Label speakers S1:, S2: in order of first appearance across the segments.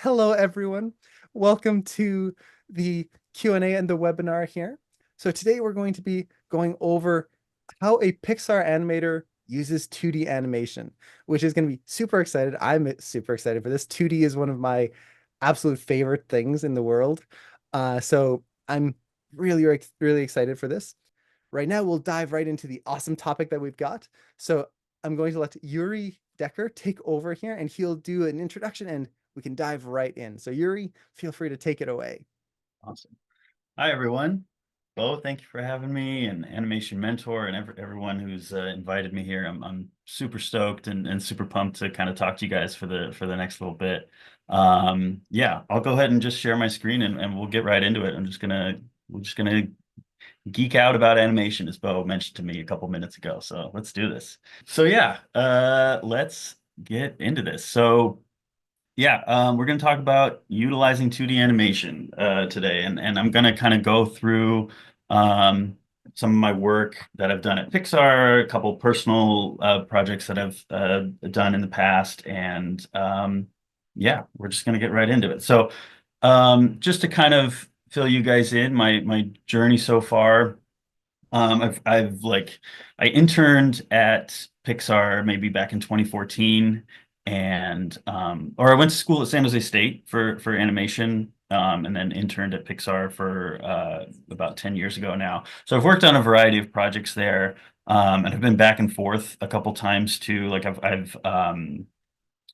S1: Hello, everyone. Welcome to the Q&A and the webinar here. So today we're going to be going over how a Pixar animator uses 2D animation, which is going to be super excited. I'm super excited for this. 2D is one of my absolute favorite things in the world. So I'm really excited for this. Right now, we'll dive right into the awesome topic that we've got. So I'm going to let Youri Dekker take over here, and he'll do an introduction and we can dive right in. So Youri, feel free to take it away.
S2: Awesome. Hi, everyone. Bo, thank you for having me, and Animation Mentor, and everyone who's invited me here. I'm super stoked and super pumped to kind of talk to you guys for the next little bit. Yeah, I'll go ahead and just share my screen and we'll get right into it. We're just gonna geek out about animation, as Bo mentioned to me a couple minutes ago. So let's do this. So yeah, let's get into this. So yeah, we're going to talk about utilizing 2D animation today, and I'm going to kind of go through um, some of my work that I've done at Pixar, a couple personal projects that I've done in the past, and yeah, we're just going to get right into it. So, just to kind of fill you guys in, my journey so far. I've like I interned at Pixar maybe back in 2014, and or I went to school at San Jose State for animation, and then interned at Pixar for about 10 years ago now. So I've worked on a variety of projects there, and I've been back and forth a couple times too. Like I've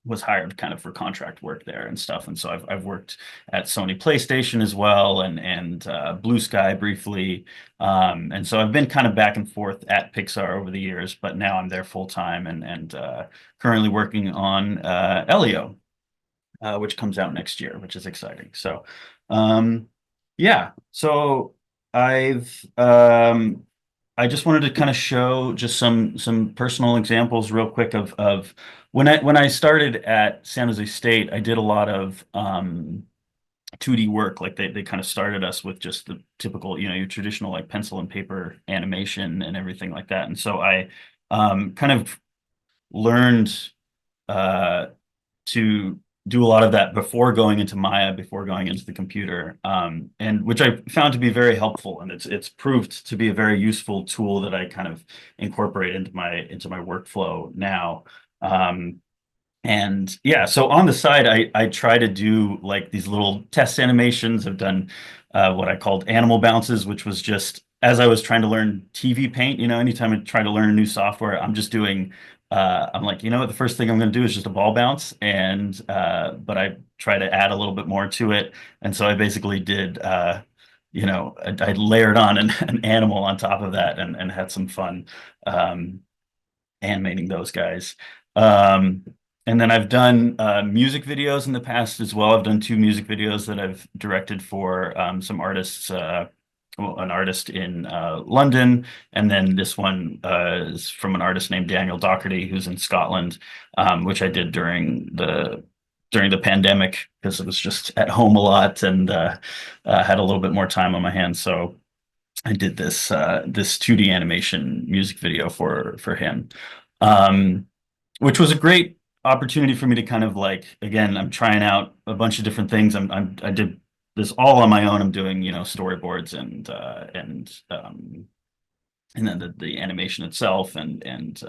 S2: was hired kind of for contract work there and stuff. And so I've worked at Sony PlayStation as well, and Blue Sky briefly. And so I've been kind of back and forth at Pixar over the years, but now I'm there full time and currently working on Elio, which comes out next year, which is exciting. So um, yeah, so I've I just wanted to kind of show just some personal examples real quick of when I started at San Jose State, I did a lot of 2D work. Like they kind of started us with just the typical, your traditional like pencil and paper animation and everything like that. And so I kind of learned uh, to do a lot of that before going into Maya, before going into the computer, and which I found to be very helpful, and it's proved to be a very useful tool that I kind of incorporate into my workflow now. And yeah, so on the side, I try to do like these little test animations. I've done what I called animal bounces, which was just as I was trying to learn TV Paint. Anytime I try to learn new software, I'm just doing. I'm like, the first thing I'm going to do is just a ball bounce, and but I try to add a little bit more to it, and so I basically did. I layered on an animal on top of that, and had some fun um, animating those guys. Um, and then I've done music videos in the past as well. I've done two music videos that I've directed for some artists, well, an artist in London, and then this one is from an artist named Daniel Doherty, who's in Scotland, which I did during the pandemic because it was just at home a lot and had a little bit more time on my hands. So I did this 2D animation music video for him, um, which was a great opportunity for me to kind of like again, I'm trying out a bunch of different things. I did this all on my own. I'm doing storyboards and then the animation itself and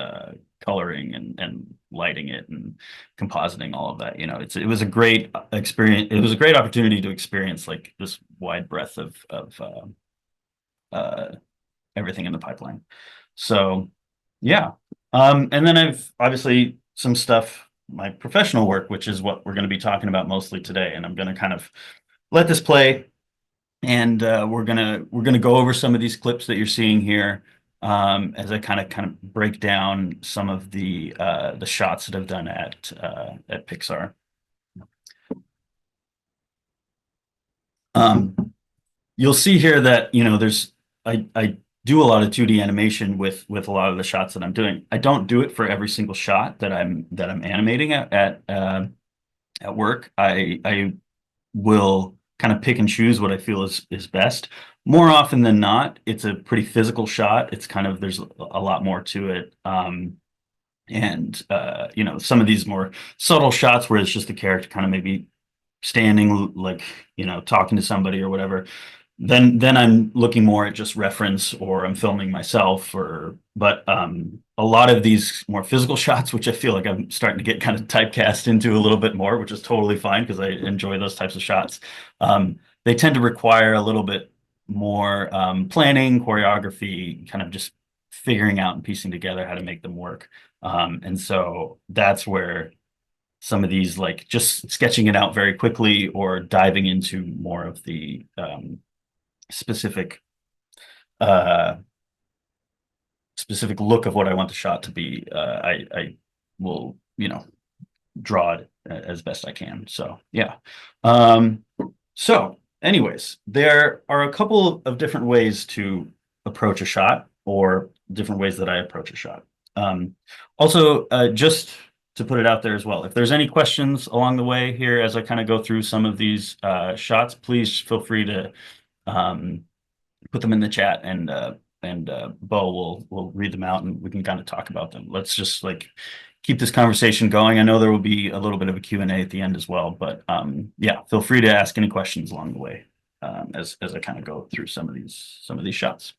S2: coloring and lighting it and compositing all of that. It was a great experience. It was a great opportunity to experience like this wide breadth of uh, everything in the pipeline. So yeah. And then I've obviously some stuff, my professional work, which is what we're going to be talking about mostly today. And I'm going to kind of let this play and we're gonna go over some of these clips that you're seeing here as I kind of break down some of the shots that I've done at Pixar. Um, you'll see here that there's I do a lot of 2D animation with a lot of the shots that I'm doing. I don't do it for every single shot that I'm animating at work. I will kind of pick and choose what I feel is best. More often than not, it's a pretty physical shot. It's kind of there's a lot more to it. And some of these more subtle shots where it's just the character kind of maybe standing, like, talking to somebody or whatever, then I'm looking more at just reference, or I'm filming myself, or but a lot of these more physical shots, which I feel like I'm starting to get kind of typecast into a little bit more, which is totally fine because I enjoy those types of shots. They tend to require a little bit more planning, choreography, kind of just figuring out and piecing together how to make them work. And so that's where some of these, like just sketching it out very quickly or diving into more of the specific uh specific look of what I want the shot to be, I will, draw it as best I can. So yeah. So anyways, there are a couple of different ways to approach a shot, or different ways that I approach a shot. Also, just to put it out there as well, if there's any questions along the way here as I kind of go through some of these shots, please feel free to um, put them in the chat, and Bo will read them out and we can kind of talk about them. Let's just like keep this conversation going. I know there will be a little bit of a Q&A at the end as well, but yeah, feel free to ask any questions along the way as I kind of go through some of these shots.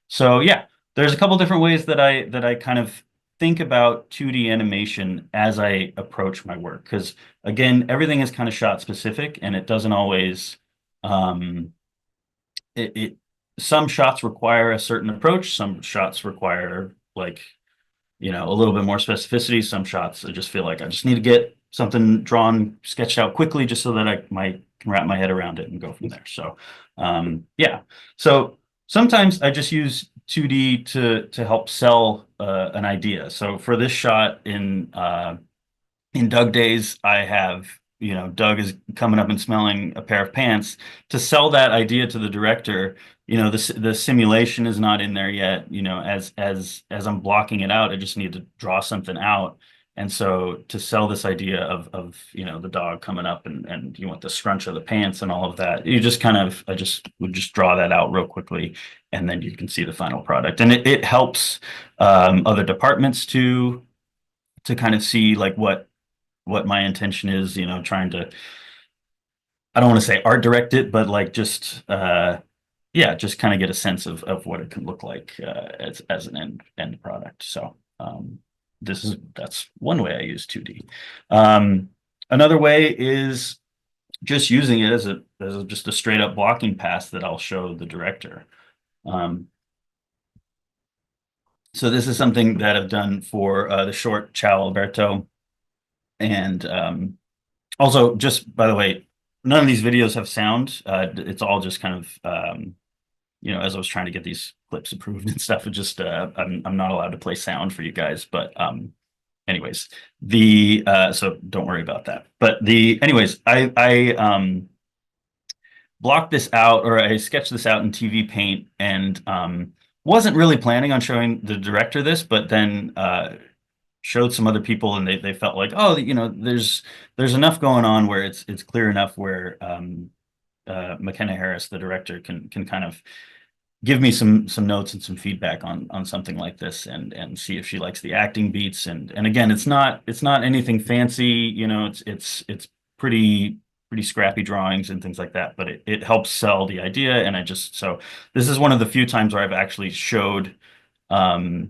S2: So yeah, there's a couple different ways that I kind of think about 2D animation as I approach my work, because again, everything is kind of shot specific, and it doesn't always it some shots require a certain approach, some shots require, like, a little bit more specificity, some shots I just feel like I just need to get something drawn, sketched out quickly, just so that I can wrap my head around it and go from there. So yeah, so sometimes I just use 2D to help sell an idea. So for this shot in Doug Days, I have, Doug is coming up and smelling a pair of pants. To sell that idea to the director, the simulation is not in there yet. As I'm blocking it out, I just need to draw something out. And so to sell this idea of the dog coming up, and you want the scrunch of the pants and all of that, I just would just draw that out real quickly, and then you can see the final product. And it helps other departments to kind of see like what my intention is, trying to, I don't want to say art direct it, but like just yeah, just kind of get a sense of what it can look like as an end product. So that's one way I use 2D. Another way is just using it as just a straight up blocking pass that I'll show the director. So this is something that I've done for the short Ciao Alberto. And also, just by the way, none of these videos have sound. It's all just kind of, as I was trying to get these clips approved and stuff, it just, I'm not allowed to play sound for you guys. But anyways, so don't worry about that. But anyways, I blocked this out, or I sketched this out in TV Paint, and wasn't really planning on showing the director this, but then showed some other people, and they felt like, oh, there's enough going on where it's clear enough where McKenna Harris, the director, can kind of give me some notes and some feedback on something like this, and see if she likes the acting beats. And again, it's not anything fancy, it's pretty scrappy drawings and things like that, but it helps sell the idea. And so this is one of the few times where I've actually showed my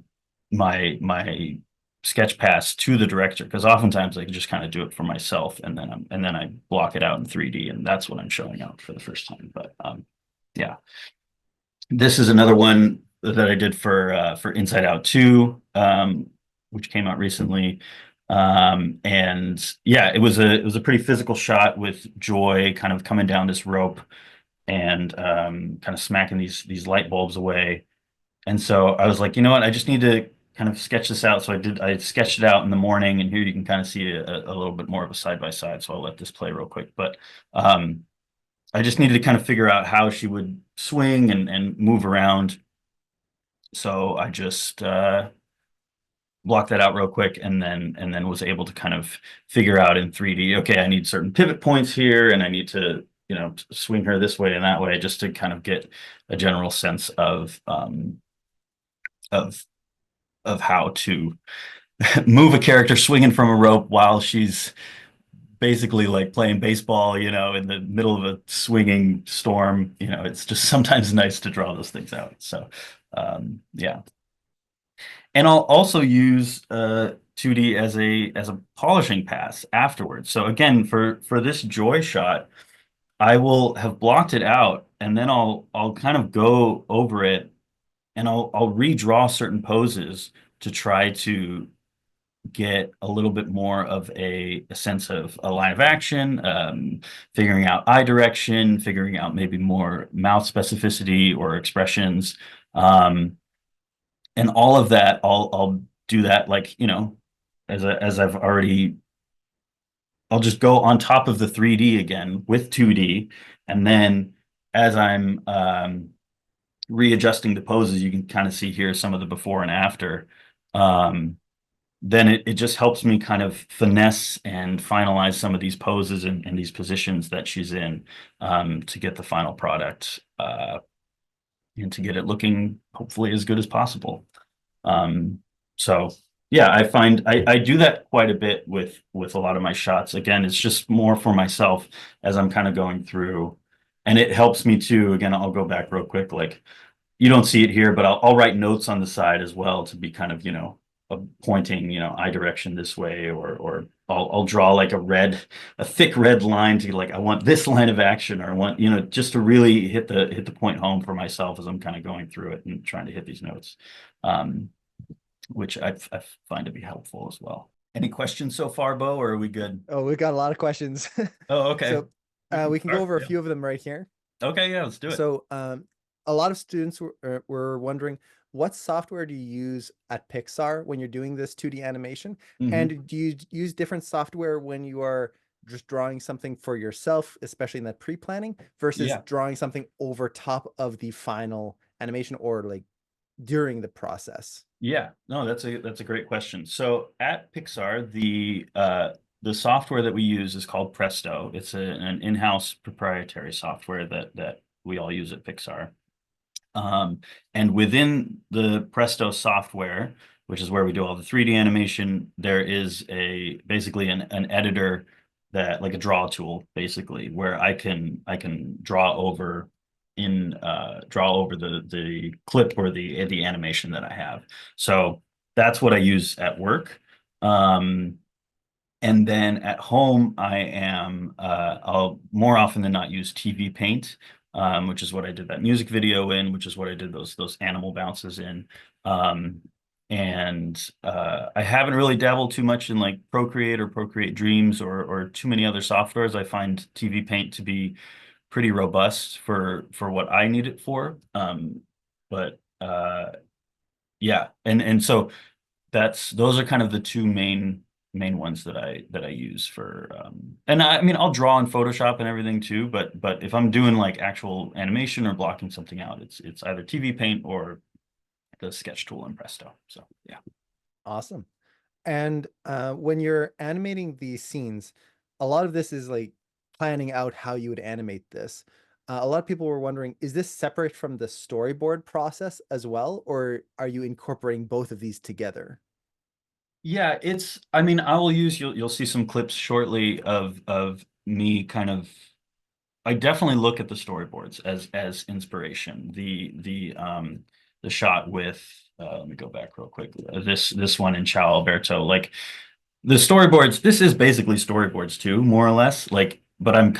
S2: sketch pass to the director, because oftentimes I can just kind of do it for myself, and then I block it out in 3D, and that's what I'm showing out for the first time. But yeah, this is another one that I did for Inside Out 2, which came out recently. And yeah, it was a pretty physical shot with Joy kind of coming down this rope and kind of smacking these light bulbs away. And so I was like, you know what, I just need to kind of sketch this out. So I sketched it out in the morning, and here you can kind of see a little bit more of a side by side. So I'll let this play real quick. But I just needed to kind of figure out how she would swing and move around. So I just blocked that out real quick, and then was able to kind of figure out in 3D, okay, I need certain pivot points here, and I need to, swing her this way and that way, just to kind of get a general sense of how to move a character swinging from a rope while she's basically like playing baseball, in the middle of a swinging storm. It's just sometimes nice to draw those things out. So, yeah. And I'll also use 2D as a polishing pass afterwards. So again, for this joy shot, I will have blocked it out, and then I'll kind of go over it, and I'll redraw certain poses to try to get a little bit more of a sense of a line of action, figuring out eye direction, figuring out maybe more mouth specificity or expressions. And all of that, I'll do that like, as I've already, I'll just go on top of the 3D again with 2D. And then as I'm readjusting the poses, you can kind of see here some of the before and after. Um, then it just helps me kind of finesse and finalize some of these poses and these positions that she's in, to get the final product, and to get it looking hopefully as good as possible. So yeah, I find I do that quite a bit with a lot of my shots. Again, it's just more for myself as I'm kind of going through, and it helps me too. Again, I'll go back real quick. Like, you don't see it here, but I'll write notes on the side as well to be kind of, pointing, eye direction this way, or I'll draw like a thick red line to, like, I want this line of action, or I want, just to really hit the point home for myself as I'm kind of going through it and trying to hit these notes. Which I find to be helpful as well. Any questions so far, Bo, or are we good?
S1: Oh, we've got a lot of questions.
S2: Oh, okay.
S1: So
S2: We can
S1: we can go
S2: start.
S1: over a
S2: Yeah.
S1: few of them right here.
S2: Okay, yeah, let's do it.
S1: So a lot of students were wondering, what software do you use at Pixar when you're doing this 2D animation?
S2: Mhm.
S1: And do you use different software when you are just drawing something for yourself, especially in that pre-planning, versus
S2: Yeah.
S1: drawing something over top of the final animation, or like during the process?
S2: Yeah, no, that's a great question. So at Pixar, the software that we use is called Presto. It's an in-house proprietary software that we all use at Pixar. And within the Presto software, which is where we do all the 3D animation, there is basically an editor, that like a draw tool, basically, where I can draw over the clip or the animation that I have. So that's what I use at work. And then at home, I'll more often than not use TV Paint, which is what I did that music video in, which is what I did those animal bounces in. Um, and I haven't really dabbled too much in like Procreate or Procreate Dreams, or too many other softwares. I find TV Paint to be pretty robust for what I need it for. But yeah, and so those are kind of the two main ones that I use for, and I mean, I'll draw in Photoshop and everything too, but if I'm doing like actual animation or blocking something out, it's either TV Paint or the sketch tool in Presto. So yeah.
S1: Awesome. And when you're animating these scenes, a lot of this is like planning out how you would animate this. A lot of people were wondering, is this separate from the storyboard process as well, or are you incorporating both of these together?
S2: Yeah, I mean, I will use, you'll see some clips shortly of me kind of, I definitely look at the storyboards as inspiration. The shot with, let me go back real quick. This one in Ciao Alberto, like the storyboards, this is basically storyboards too, more or less. Like, but I'm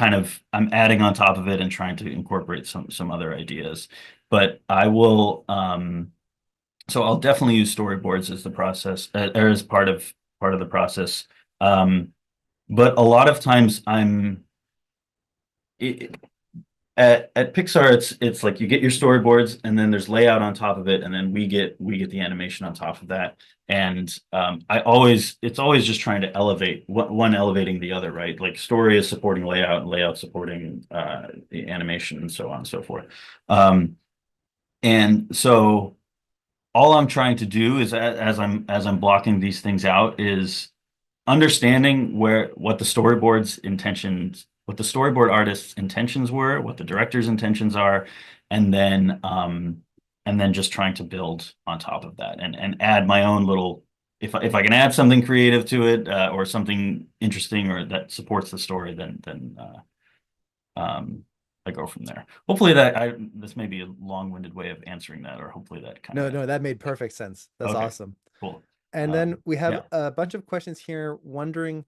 S2: adding on top of it and trying to incorporate some other ideas. But so I'll definitely use storyboards as the process, or as part of the process. Um, but a lot of times it, at Pixar, it's like you get your storyboards, and then there's layout on top of it, and then we get the animation on top of that. And it's always just trying to elevate one elevating the other, right? Like story is supporting layout, and layout supporting the animation, and so on and so forth. And so all I'm trying to do is, as I'm blocking these things out, is understanding what the storyboard artist's intentions were, what the director's intentions are, and then just trying to build on top of that, and add my own little if I can add something creative to it, or something interesting or that supports the story, um, I go from there. Hopefully this may be a long-winded way of answering that, or hopefully that kind
S1: No,
S2: of,
S1: no, that made perfect sense. That's
S2: okay,
S1: awesome.
S2: cool.
S1: And then we have
S2: Yeah.
S1: a bunch of questions here wondering,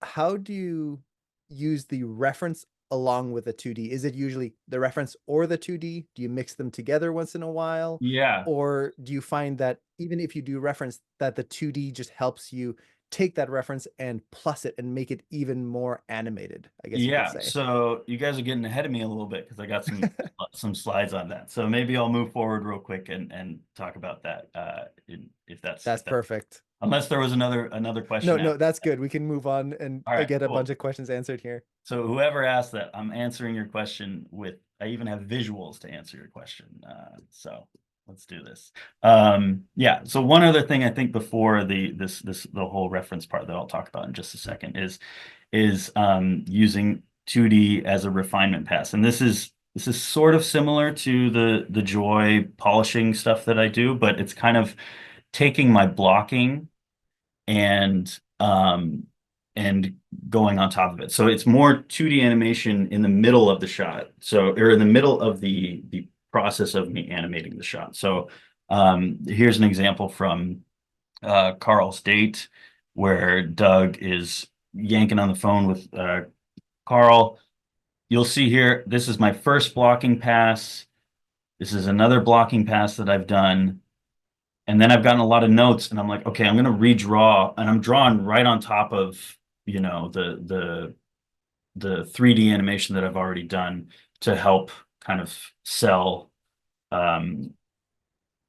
S1: how do you use the reference along with the 2D? Is it usually the reference or the 2D? Do you mix them together once in a while?
S2: Yeah.
S1: Or do you find that even if you do reference, that the 2D just helps you take that reference and plus it and make it even more animated, I guess you could
S2: Yeah,
S1: say.
S2: so you guys are getting ahead of me a little bit because I got some slides on that. So maybe I'll move forward real quick and talk about that, if
S1: That's
S2: that,
S1: perfect.
S2: unless there was another
S1: No,
S2: question
S1: no,
S2: after.
S1: that's good. We can move on and
S2: All right,
S1: get a bunch
S2: cool.
S1: of questions answered here.
S2: So whoever asked that, I'm answering your question with, I even have visuals to answer your question. So let's do this. Yeah. So one other thing I think before the whole reference part that I'll talk about in just a second is using 2D as a refinement pass, and this is sort of similar to the joy polishing stuff that I do, but it's kind of taking my blocking and and going on top of it. So it's more 2D animation in the middle of the shot. So, or in the middle of the process of me animating the shot. So here's an example from Carl's date where Doug is yanking on the phone with Carl. You'll see here, this is my first blocking pass. This is another blocking pass that I've done. And then I've gotten a lot of notes and I'm like, okay, I'm going to redraw, and I'm drawing right on top of, the 3D animation that I've already done to help kind of sell um,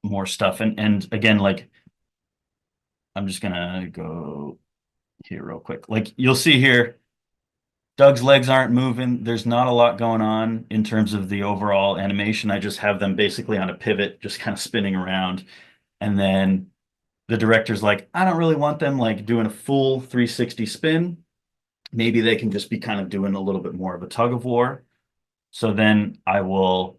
S2: more stuff. And again, like, I'm just going to go here real quick. Like you'll see here, Doug's legs aren't moving. There's not a lot going on in terms of the overall animation. I just have them basically on a pivot, just kind of spinning around. And then the director's like, I don't really want them like doing a full 360 spin. Maybe they can just be kind of doing a little bit more of a tug of war. So then I will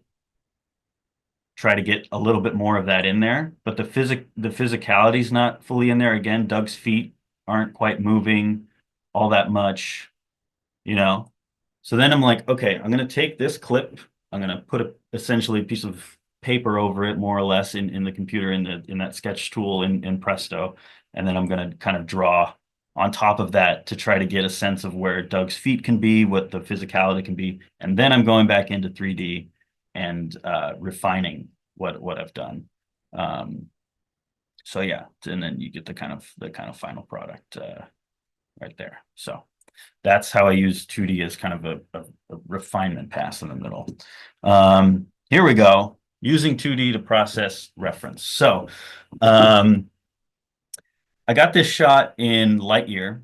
S2: try to get a little bit more of that in there, but the physicality is not fully in there. Again, Doug's feet aren't quite moving all that much, you know. So then I'm like, okay, I'm gonna take this clip, I'm gonna put essentially a piece of paper over it, more or less, in the computer, in that sketch tool in Presto, and then I'm gonna kind of draw on top of that to try to get a sense of where Doug's feet can be, what the physicality can be, and then I'm going back into 3D and refining what I've done. Um, so yeah, and then you get the kind of final product right there. So that's how I use 2D as kind of a refinement pass in the middle. Here we go, using 2D to process reference. So I got this shot in Lightyear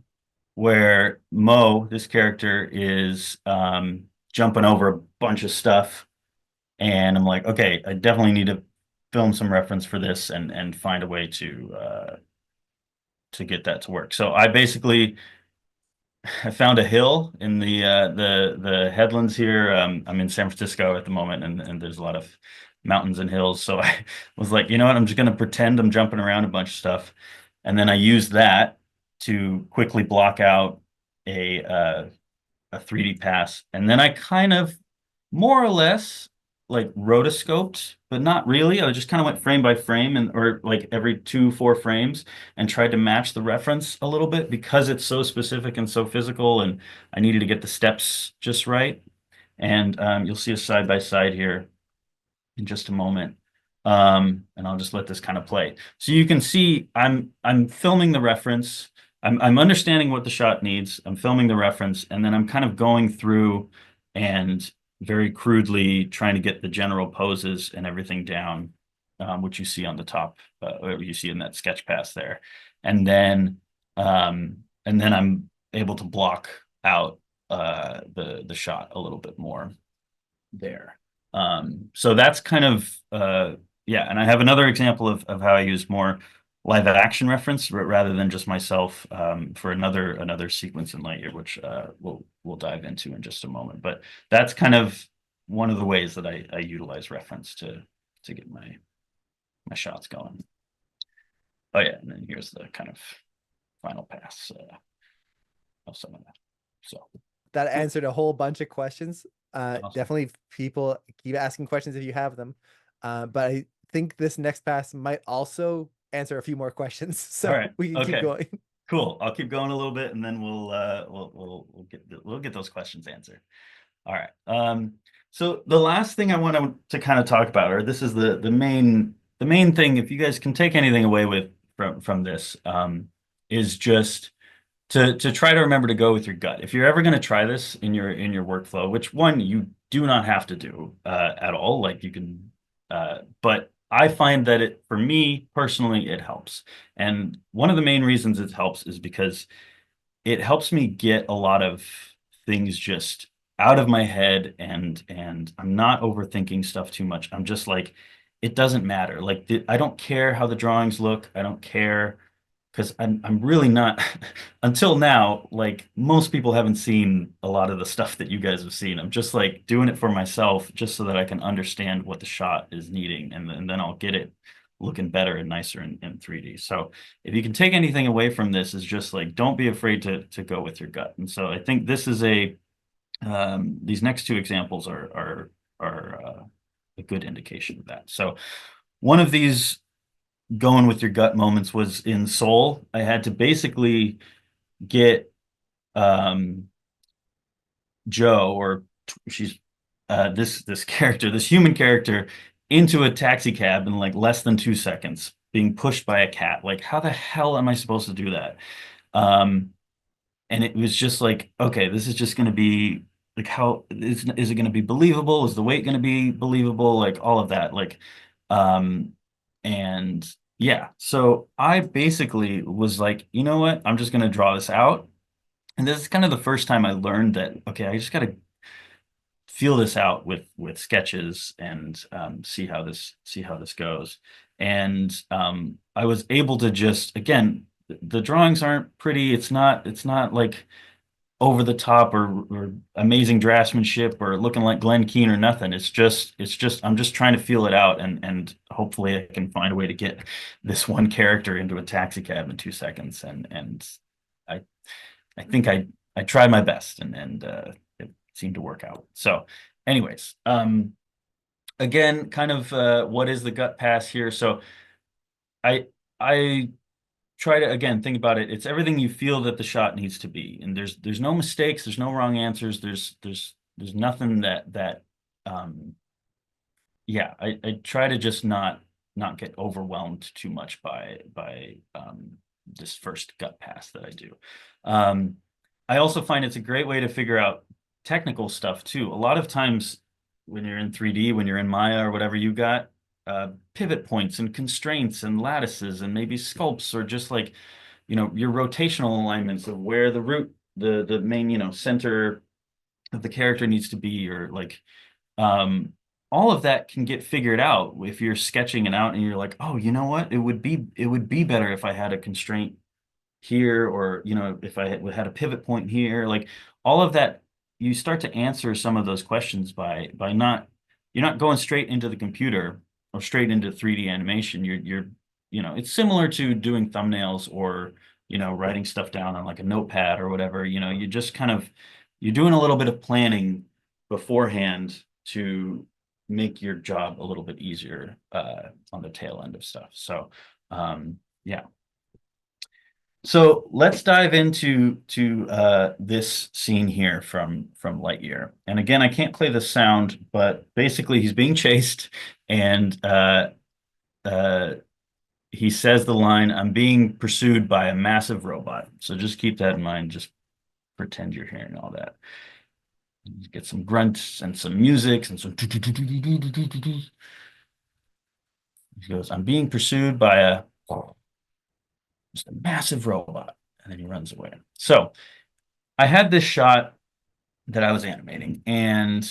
S2: where Mo, this character, is jumping over a bunch of stuff. And I'm like, okay, I definitely need to film some reference for this and find a way to get that to work. So I found a hill in the headlands here. I'm in San Francisco at the moment, and there's a lot of mountains and hills. So I was like, you know what? I'm just gonna pretend I'm jumping around a bunch of stuff, and then I used that to quickly block out a 3D pass, and then I kind of more or less like rotoscoped, but not really. I just kind of went frame by frame, and or like every 2-4 frames, and tried to match the reference a little bit because it's so specific and so physical, and I needed to get the steps just right. And you'll see a side by side here in just a moment. And I'll just let this kind of play. So you can see I'm filming the reference. I'm understanding what the shot needs. I'm filming the reference, and then I'm kind of going through and very crudely trying to get the general poses and everything down, which you see on the top, or you see in that sketch pass there. And then I'm able to block out the shot a little bit more there. So that's kind of yeah, and I have another example of how I use more live action reference rather than just myself, for another sequence in Lightyear, which we'll dive into in just a moment. But that's kind of one of the ways that I utilize reference to get my shots going. Oh yeah, and then here's the kind of final pass of some of that. So
S1: That
S2: cool.
S1: answered a whole bunch of questions.
S2: Awesome.
S1: Definitely people keep asking questions if you have them. But I think this next pass might also answer a few more questions,
S2: All
S1: so
S2: right.
S1: we can keep
S2: Okay.
S1: going.
S2: Cool. I'll keep going a little bit and then we'll get those questions answered. All right. So the last thing I want to kind of talk about, or this is the main thing, if you guys can take anything away with from this, is just to try to remember to go with your gut. If you're ever going to try this in your workflow, which one you do not have to do at all, like you can, but I find that it for me personally it helps. And one of the main reasons it helps is because it helps me get a lot of things just out of my head and I'm not overthinking stuff too much. I'm just like it doesn't matter. Like I don't care how the drawings look. I don't care because I'm really not until now, like most people haven't seen a lot of the stuff that you guys have seen. I'm just like doing it for myself just so that I can understand what the shot is needing and then I'll get it looking better and nicer in 3D. So if you can take anything away from this is just like don't be afraid to go with your gut. And so I think this is these next two examples are a good indication of that. So one of these going with your gut moments was in Soul. I had to basically get um, Joe, or she's this character, this human character, into a taxi cab in like less than 2 seconds, being pushed by a cat. Like, how the hell am I supposed to do that? Um, and it was just like, okay, this is just going to be like, how is it going to be believable? Is the weight going to be believable? Like all of that, like, um, and yeah. So I basically was like, you know what? I'm just going to draw this out. And this is kind of the first time I learned that, okay, I just got to feel this out with sketches and see how this goes. And I was able to just again, the drawings aren't pretty. It's not like over the top or amazing draftsmanship or looking like Glenn Keane or nothing. It's just I'm just trying to feel it out and hopefully I can find a way to get this one character into a taxi cab in 2 seconds. And I I think I tried my best and it seemed to work out. So, anyways, again, kind of what is the gut pass here? So I I try to again think about it. It's everything you feel that the shot needs to be, and there's no mistakes, there's no wrong answers, there's nothing that um yeah, I try to just not get overwhelmed too much by this first gut pass that I do. Um, I also find it's a great way to figure out technical stuff too. A lot of times when you're in 3D, when you're in Maya or whatever you got, pivot points and constraints and lattices and maybe sculpts or just like, you know, your rotational alignments of where the root, the main, you know, center of the character needs to be or like um, all of that can get figured out if you're sketching it out and you're like, oh, you know what? It would be better if I had a constraint here, or you know, if I had a pivot point here, like all of that, you start to answer some of those questions by not you're not going straight into the computer or straight into 3D animation. You're you know, it's similar to doing thumbnails or you know, writing stuff down on like a notepad or whatever. You know, you just kind of you're doing a little bit of planning beforehand to make your job a little bit easier on the tail end of stuff. So yeah. So let's dive into this scene here from Lightyear. And again, I can't play the sound, but basically he's being chased, and uh, he says the line, "I'm being pursued by a massive robot." So just keep that in mind. Just pretend you're hearing all that. Get some grunts and some music and some. He goes, "I'm being pursued by a just a massive robot," and then he runs away. So I had this shot that I was animating. And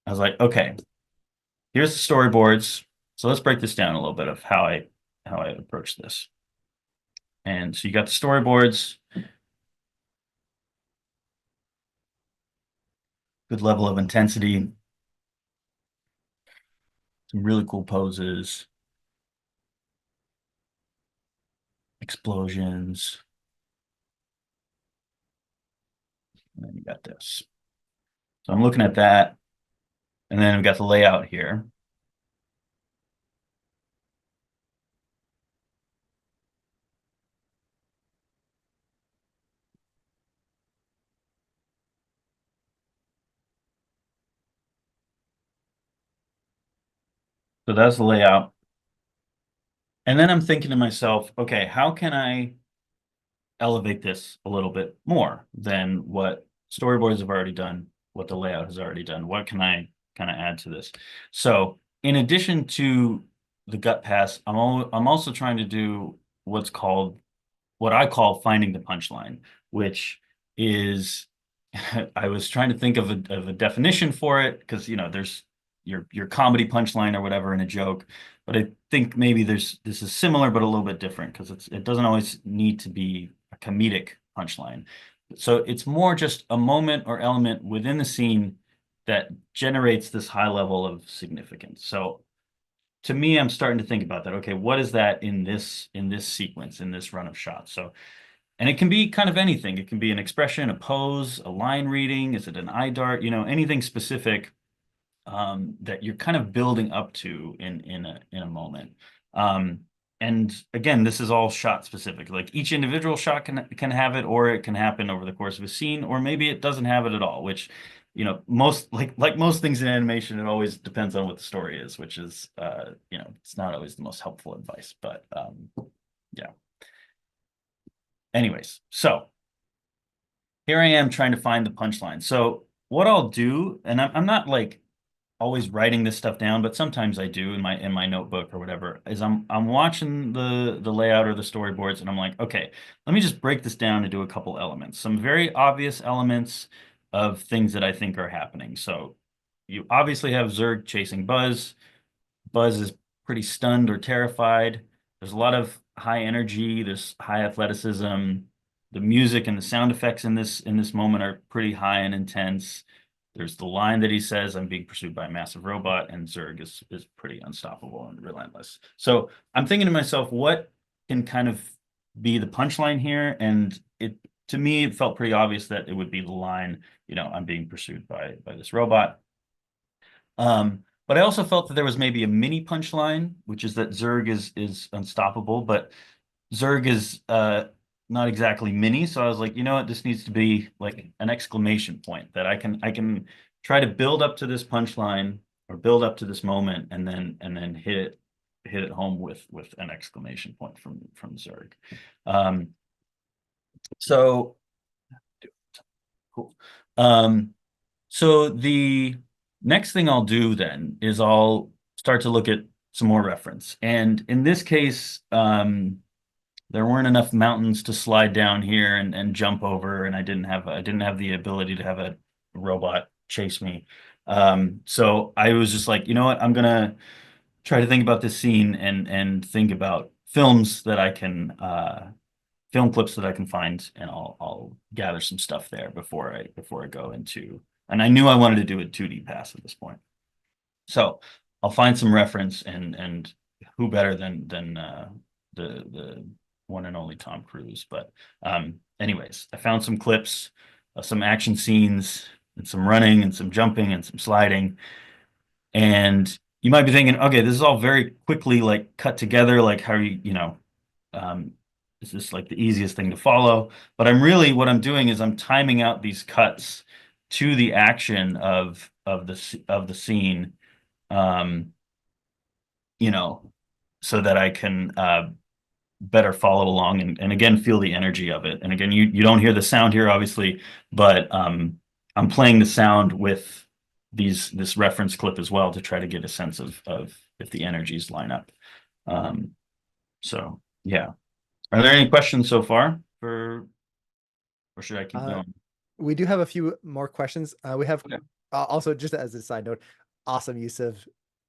S2: I was like, okay, here's the storyboards. So let's break this down a little bit of how I approach this. And so you got the storyboards, good level of intensity, some really cool poses. explosions. And then you got this. So I'm looking at that. And then we've got the layout here. So that's the layout. And then I'm thinking to myself, okay, how can I elevate this a little bit more than what storyboards have already done, what the layout has already done? What can I kind of add to this? So in addition to the gut pass, I'm also trying to do what I call finding the punchline, which is I was trying to think of a definition for it because there's your comedy punchline or whatever in a joke, but I think maybe this is similar but a little bit different because it doesn't always need to be a comedic punchline. So it's more just a moment or element within the scene that generates this high level of significance. So to me, I'm starting to think about that. Okay, what is that in this sequence, in this run of shots? So, and it can be kind of anything. It can be an expression, a pose, a line reading. Is it an eye dart? Anything specific that you're kind of building up to in a moment. Um, and again, this is all shot specific. Like each individual shot can have it, or it can happen over the course of a scene, or maybe it doesn't have it at all. Which, most like most things in animation, it always depends on what the story is, which is it's not always the most helpful advice. But yeah. Anyways, so here I am trying to find the punchline. So what I'll do, and I'm not like always writing this stuff down, but sometimes I do in my notebook or whatever, is I'm watching the layout or the storyboards and I'm like, okay, let me just break this down into a couple elements. Some very obvious elements of things that I think are happening. So you obviously have Zurg chasing Buzz. Buzz is pretty stunned or terrified. There's a lot of high energy, there's high athleticism. The music and the sound effects in this moment are pretty high and intense. There's the line that he says, "I'm being pursued by a massive robot," and Zurg is pretty unstoppable and relentless. So I'm thinking to myself, what can kind of be the punchline here? And to me, it felt pretty obvious that it would be the line, "I'm being pursued by this robot." But I also felt that there was maybe a mini punchline, which is that Zurg is unstoppable, but Zurg is not exactly mini. So I was like, you know what, this needs to be like an exclamation point that I can try to build up to this punchline or build up to this moment and then hit it home with an exclamation point from Zurg. Um, so cool. So the next thing I'll do then is I'll start to look at some more reference. And in this case, there weren't enough mountains to slide down here and jump over, and I didn't have the ability to have a robot chase me. So I was just like, you know what, I'm gonna try to think about this scene and think about film clips that I can find, and I'll gather some stuff there before I go into. And I knew I wanted to do a 2D pass at this point, so I'll find some reference, and who better than the one and only Tom Cruise. But anyways, I found some clips, some action scenes, and some running, and some jumping, and some sliding. And you might be thinking, okay, this is all very quickly like cut together. Like how um, is this like the easiest thing to follow? But what I'm doing is I'm timing out these cuts to the action of the scene, um, you know, so that I can better follow along and again feel the energy of it. And again, you don't hear the sound here, obviously, but I'm playing the sound with this reference clip as well to try to get a sense of if the energies line up. Um, so yeah. Are there any questions so far or should I keep
S1: Uh,
S2: going?
S1: we do have a few more questions. We have
S2: Okay.
S1: also, just as a side note, awesome use of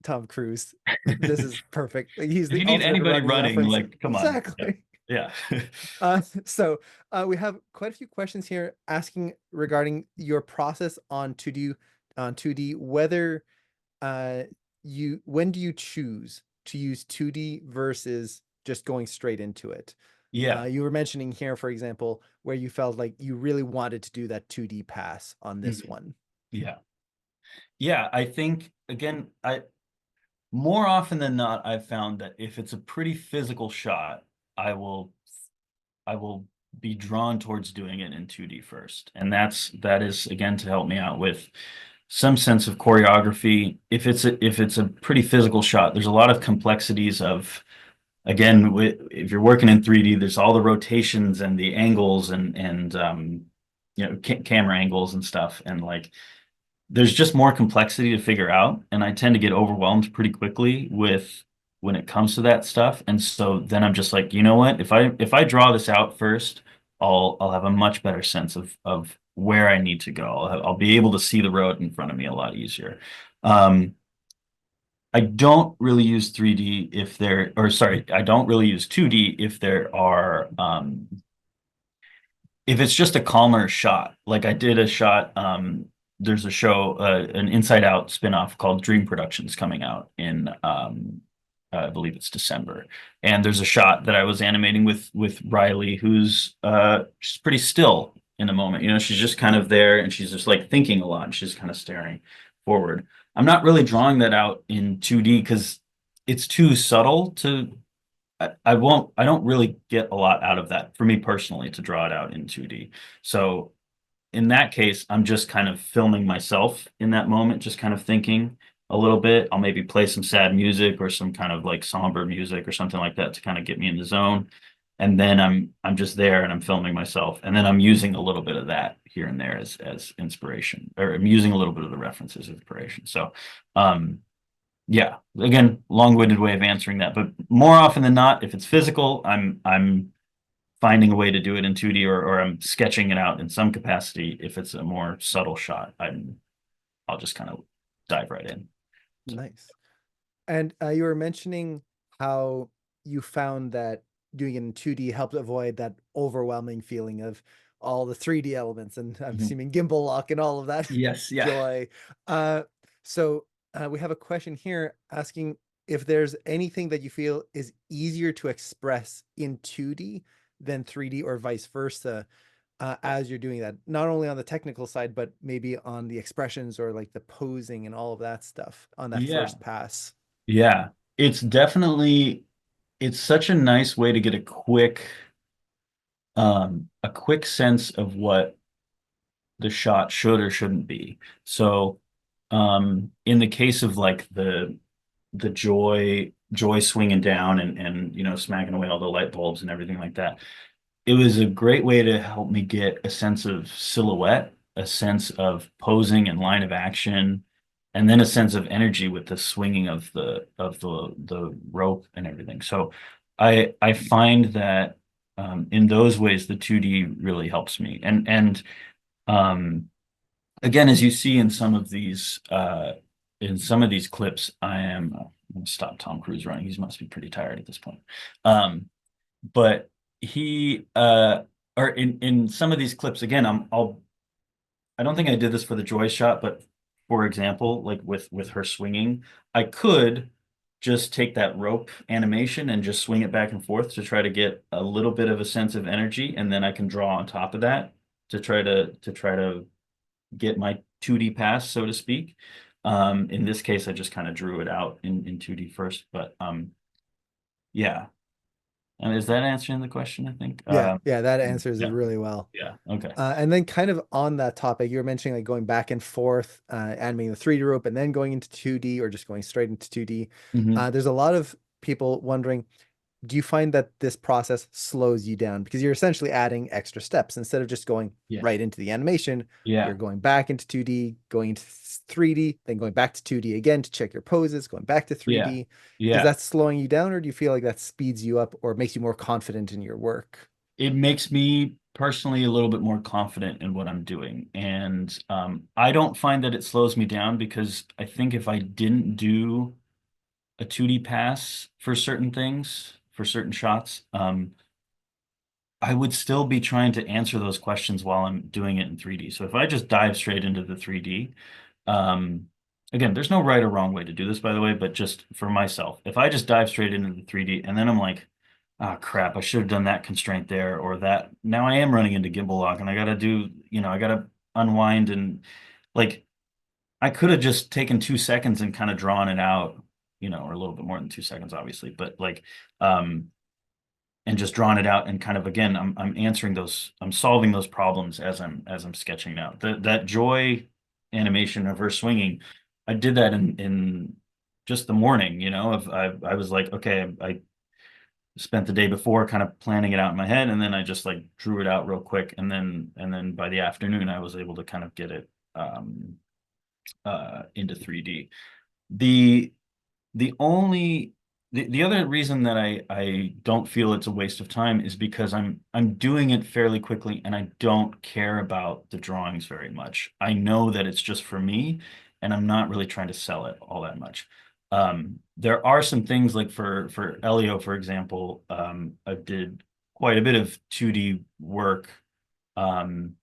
S1: Tom Cruise. This is perfect. He's
S2: If
S1: the
S2: you need
S1: ultimate
S2: anybody
S1: running
S2: running,
S1: reference.
S2: like, come on. Yeah.
S1: Exactly.
S2: Yeah.
S1: So we have quite a few questions here asking regarding your process on 2D, whether uh when do you choose to use 2D versus just going straight into it?
S2: Yeah.
S1: You were mentioning here, for example, where you felt like you really wanted to do that 2D pass on this
S2: Mhm.
S1: one.
S2: Yeah. Yeah. I think again, I more often than not, I've found that if it's a pretty physical shot, I will I will be drawn towards doing it in 2D first. And that is again to help me out with some sense of choreography. If it's a pretty physical shot, there's a lot of complexities of again, if you're working in 3D, there's all the rotations and the angles and you know camera angles and stuff, and like there's just more complexity to figure out, and I tend to get overwhelmed pretty quickly with when it comes to that stuff. And so then I'm just like, you know what? If I draw this out first, I'll have a much better sense of where I need to go. I'll be able to see the road in front of me a lot easier. Um, I don't really use 3D if there, or sorry, I don't really use 2D if there are if it's just a calmer shot. Like I did a shot, there's a show, an Inside Out spinoff called Dream Productions coming out in I believe it's December. And there's a shot that I was animating with Riley, who's she's pretty still in the moment. You know, she's just kind of there and she's just like thinking a lot and she's kind of staring forward. I'm not really drawing that out in 2D because it's too subtle to I don't really get a lot out of that for me personally to draw it out in 2D. So in that case, I'm just kind of filming myself in that moment, just kind of thinking a little bit. I'll maybe play some sad music or some kind of like somber music or something like that to kind of get me in the zone. And then I'm just there and I'm filming myself. And then I'm using a little bit of that here and there as inspiration, or I'm using a little bit of the references as inspiration. So um yeah, again, long-winded way of answering that, but more often than not, if it's physical, I'm finding a way to do it in 2D or I'm sketching it out in some capacity. If it's a more subtle shot, I'll just kind of dive right in. So,
S1: Nice. And you were mentioning how you found that doing it in 2D helped avoid that overwhelming feeling of all the 3D elements, and I'm
S2: mhm.
S1: assuming gimbal lock and all of that
S2: Yes, yeah.
S1: joy. Uh, so we have a question here asking if there's anything that you feel is easier to express in 2D than 3D or vice versa, as you're doing that, not only on the technical side, but maybe on the expressions or like the posing and all of that stuff on that
S2: Yeah.
S1: first pass.
S2: Yeah. It's definitely it's such a nice way to get a quick sense of what the shot should or shouldn't be. So in the case of like the joy swinging down and you know smacking away all the light bulbs and everything like that, it was a great way to help me get a sense of silhouette, a sense of posing and line of action, and then a sense of energy with the swinging of the rope and everything. So I find that in those ways the 2D really helps me. And um again, as you see in some of these clips, I'm gonna stop Tom Cruise running. He must be pretty tired at this point. But he or in some of these clips, again, I don't think I did this for the joy shot, but for example, like with her swinging, I could just take that rope animation and just swing it back and forth to try to get a little bit of a sense of energy, and then I can draw on top of that to try to get my 2D pass, so to speak. In this case, I just kind of drew it out in 2D first, but yeah. And is that answering the question, I think?
S1: Yeah, that answers it
S2: Yeah,
S1: really well.
S2: yeah, okay.
S1: And then kind of on that topic, you were mentioning like going back and forth, animating the 3D rope and then going into 2D or just going straight into 2D.
S2: Hmm.
S1: There's a lot of people wondering, do you find that this process slows you down? Because you're essentially adding extra steps instead of just going
S2: Yeah,
S1: right into the animation,
S2: yeah,
S1: you're going back into 2D, going into 3D, then going back to 2D again to check your poses, going back to
S2: yeah,
S1: 3D. Is
S2: yeah.
S1: that slowing you down, or do you feel like that speeds you up or makes you more confident in your work?
S2: It makes me personally a little bit more confident in what I'm doing. And I don't find that it slows me down because I think if I didn't do a 2D pass for certain things, for certain shots, I would still be trying to answer those questions while I'm doing it in 3D. So if I just dive straight into the 3D, um, again, there's no right or wrong way to do this, by the way, but just for myself, if I just dive straight into the 3D and then I'm like, oh crap, I should have done that constraint there or that. Now I am running into gimbal lock and I gotta do, I gotta unwind and like I could have just taken 2 seconds and kind of drawn it out, or a little bit more than 2 seconds, obviously, but like and just drawn it out and kind of again, I'm answering those, I'm solving those problems as I'm sketching now. That joy animation of her swinging, I did that in just the morning, of I was like, okay, I spent the day before kind of planning it out in my head, and then I just like drew it out real quick, and then by the afternoon I was able to kind of get it into 3D. The the only the other reason that I don't feel it's a waste of time is because I'm doing it fairly quickly and I don't care about the drawings very much. I know that it's just for me and I'm not really trying to sell it all that much. There are some things like for Elio, for example, I did quite a bit of 2D work um,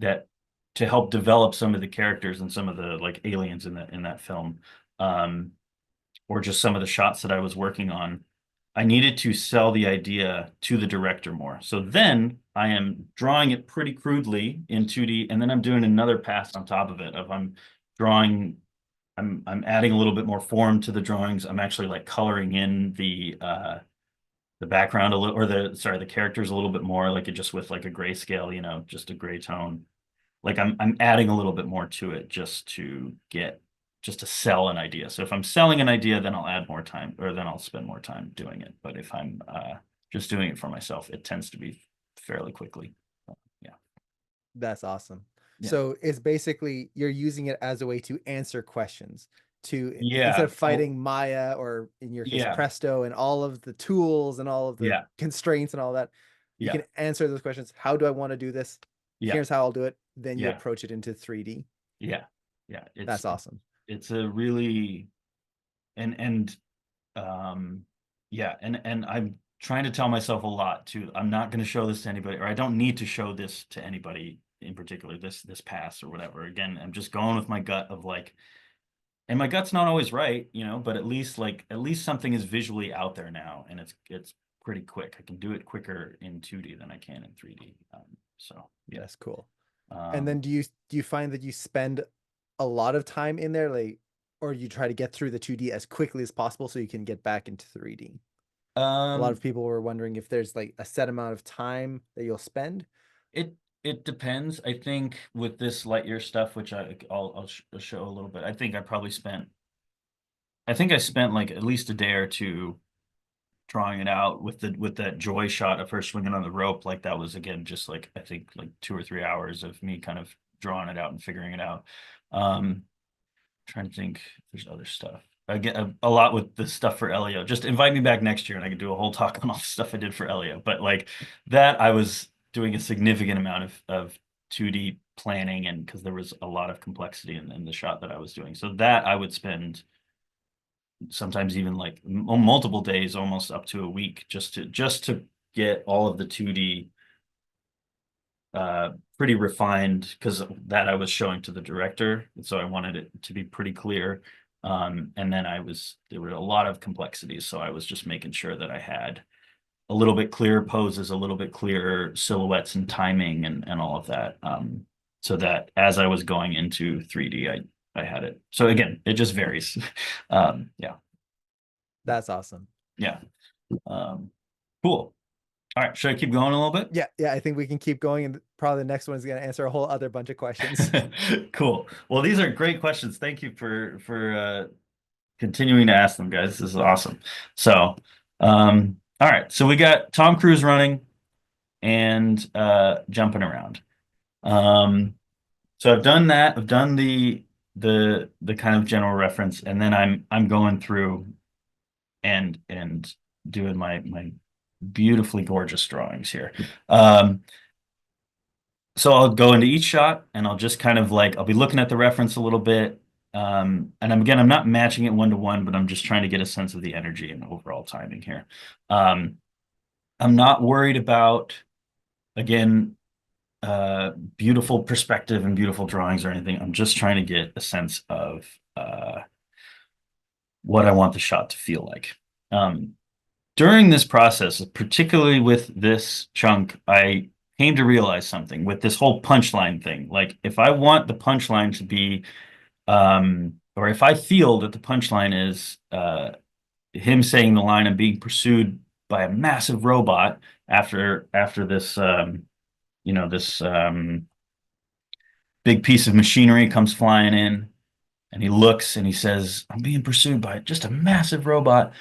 S2: that to help develop some of the characters and some of the like aliens in that film. Um, or just some of the shots that I was working on, I needed to sell the idea to the director more. So then I am drawing it pretty crudely in 2D, and then I'm doing another pass on top of it of I'm drawing, I'm adding a little bit more form to the drawings. I'm actually like coloring in the background a little, or the characters a little bit more, like it just with like a grayscale, just a gray tone. Like I'm adding a little bit more to it just to sell an idea. So if I'm selling an idea, then I'll add more time, or then I'll spend more time doing it. But if I'm just doing it for myself, it tends to be fairly quickly. Yeah.
S1: That's awesome.
S2: Yeah.
S1: So it's basically you're using it as a way to answer questions, to instead
S2: Yeah.
S1: of
S2: Oh,
S1: fighting Maya, or in your case
S2: yeah.
S1: Presto, and all of the tools and all of the
S2: Yeah.
S1: constraints and all that. You
S2: Yeah.
S1: can answer those questions. How do I want to do this?
S2: Yeah.
S1: Here's how I'll do it. Then you
S2: Yeah.
S1: approach it into 3D.
S2: Yeah. Yeah.
S1: That's awesome.
S2: It's a really and um yeah, and I'm trying to tell myself a lot too. I'm not going to show this to anybody, or I don't need to show this to anybody in particular, this pass or whatever. Again, I'm just going with my gut of like, and my gut's not always right, but at least something is visually out there now, and it's pretty quick. I can do it quicker in 2D than I can in 3D. So yeah.
S1: That's cool. And
S2: Um,
S1: then do you find that you spend a lot of time in there, like, or you try to get through the 2D as quickly as possible so you can get back into 3D? A lot of
S2: um,
S1: people were wondering if there's like a set amount of time that you'll spend.
S2: It it depends. I think with this Lightyear stuff, which I'll show a little bit. I think I spent like at least a day or two drawing it out with that joy shot of her swinging on the rope. Like that was again just like I think like 2 or 3 hours of me kind of drawing it out and figuring it out. Um, Trying to think if there's other stuff. I get a lot with the stuff for Elio. Just invite me back next year and I can do a whole talk on all the stuff I did for Elio. But like that, I was doing a significant amount of 2D planning, and because there was a lot of complexity in the shot that I was doing. So that I would spend sometimes even like multiple days, almost up to a week, just to get all of the 2D pretty refined, because that I was showing to the director, and so I wanted it to be pretty clear. And then there were a lot of complexities, so I was just making sure that I had a little bit clearer poses, a little bit clearer silhouettes and timing and all of that. So that as I was going into 3D, I had it. So again, it just varies. Yeah,
S1: That's awesome.
S2: yeah. Um, cool. All right, should I keep going a little bit?
S1: Yeah, yeah, I think we can keep going, and probably the next one is going to answer a whole other bunch of questions.
S2: Cool. Well, these are great questions. Thank you for continuing to ask them, guys. This is awesome. So, all right. So we got Tom Cruise running and jumping around. Um, so I've done that. I've done the kind of general reference, and then I'm going through and doing my beautifully gorgeous drawings here. So I'll go into each shot and I'll just kind of like I'll be looking at the reference a little bit. And I'm not matching it one to one, but I'm just trying to get a sense of the energy and overall timing here. Um, I'm not worried about, again, beautiful perspective and beautiful drawings or anything. I'm just trying to get a sense of what I want the shot to feel like. Um, during this process, particularly with this chunk, I came to realize something with this whole punchline thing. Like, if I want the punchline to be, or if I feel that the punchline is him saying the line, "I'm being pursued by a massive robot," after this, this big piece of machinery comes flying in, and he looks and he says, "I'm being pursued by just a massive robot."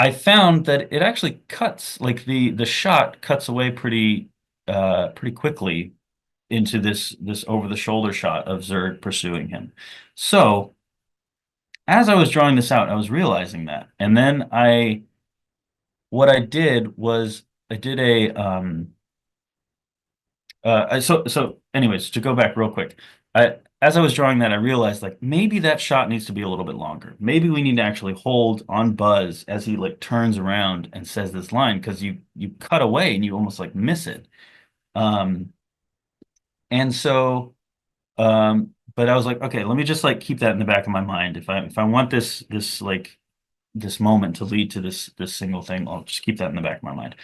S2: I found that it actually cuts, like the shot cuts away pretty quickly into this over the shoulder shot of Zurg pursuing him. So as I was drawing this out, I was realizing that. And then what I did was I did a so anyways, to go back real quick, as I was drawing that, I realized like maybe that shot needs to be a little bit longer. Maybe we need to actually hold on Buzz as he like turns around and says this line, because you cut away and you almost like miss it. Um, and so but I was like, okay, let me just like keep that in the back of my mind. If I want this moment to lead to this single thing, I'll just keep that in the back of my mind.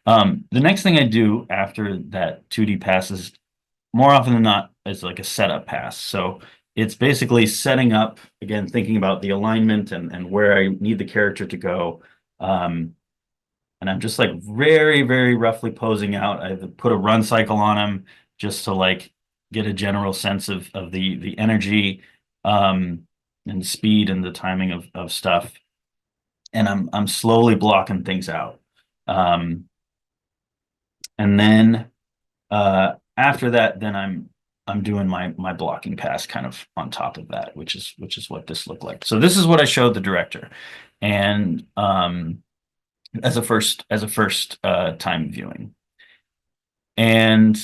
S2: The next thing I do after that 2D pass is, more often than not, is like a setup pass. So it's basically setting up, again, thinking about the alignment and where I need the character to go. And I'm just like very, very roughly posing out. I've put a run cycle on him just to like get a general sense of the energy and the speed and the timing of stuff. And I'm slowly blocking things out. Um, and then after that, then I'm doing my blocking pass kind of on top of that, which is what this looked like. So this is what I showed the director, and as a first time viewing, and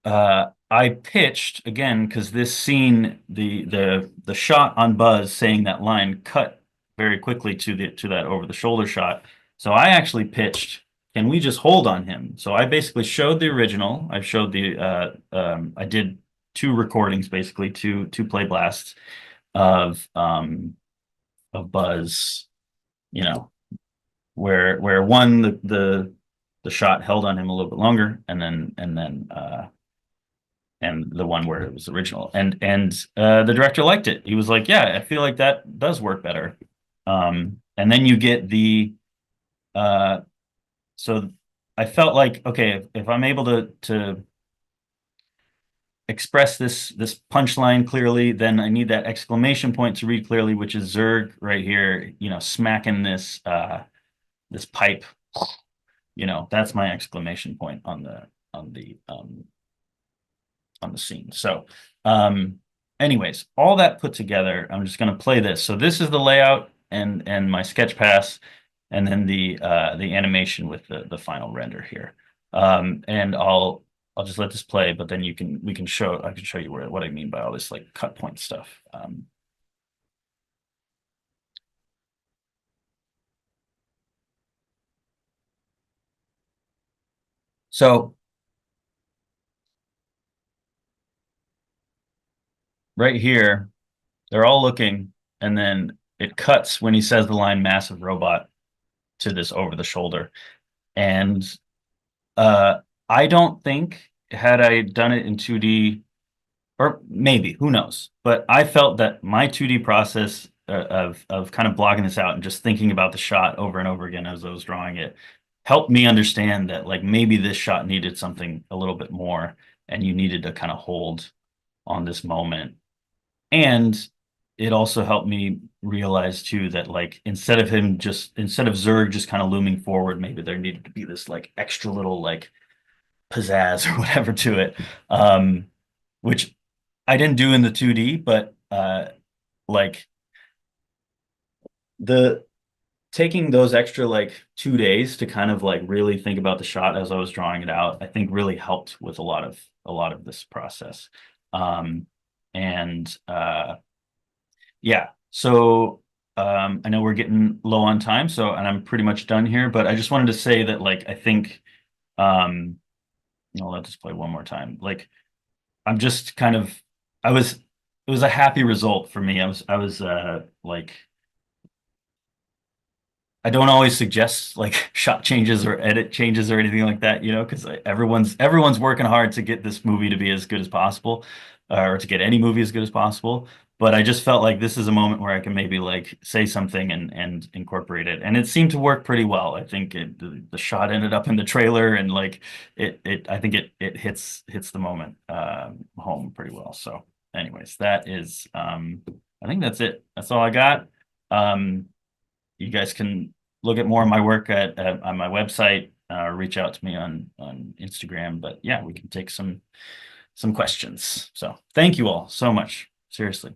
S2: I pitched again because this scene, the shot on Buzz saying that line cut very quickly to that over the shoulder shot. So I actually pitched, can we just hold on him? So I basically showed the original. I showed I did two recordings, basically two play blasts of Buzz, you know, where one the shot held on him a little bit longer, and the one where it was original. And the director liked it. He was like, "Yeah, I feel like that does work better." And then you get uh, so I felt like, okay, if I'm able to express this punchline clearly, then I need that exclamation point to read clearly, which is Zurg right here, smacking this pipe. That's my exclamation point on the um on the scene. So, anyways, all that put together, I'm just going to play this. So this is the layout and my sketch pass, and then the animation with the final render here. And I'll just let this play, but then I can show you what I mean by all this like cut point stuff. So right here, they're all looking, and then it cuts when he says the line "massive robot" to this over the shoulder. And uh, I don't think, had I done it in 2D, or maybe, who knows? But I felt that my 2D process of kind of blogging this out and just thinking about the shot over and over again as I was drawing it helped me understand that like maybe this shot needed something a little bit more, and you needed to kind of hold on this moment. And it also helped me realize too that like instead of Zurg just kind of looming forward, maybe there needed to be this like extra little like pizzazz or whatever to it, which I didn't do in the 2D, but like the taking those extra like 2 days to kind of like really think about the shot as I was drawing it out, I think really helped with a lot of this process. And yeah, so I know we're getting low on time, and I'm pretty much done here, but I just wanted to say that like I think I'll let this play one more time. Like I'm just kind of I was it was a happy result for me. I was like I don't always suggest like shot changes or edit changes or anything like that, because everyone's working hard to get this movie to be as good as possible, or to get any movie as good as possible. But I just felt like this is a moment where I can maybe like say something and incorporate it, and it seemed to work pretty well. I think the shot ended up in the trailer, and like it I think it hits the moment home pretty well. So, anyways, that is I think that's it. That's all I got. Um, you guys can look at more of my work on my website, reach out to me on Instagram. But yeah, we can take some questions. So thank you all so much. Seriously.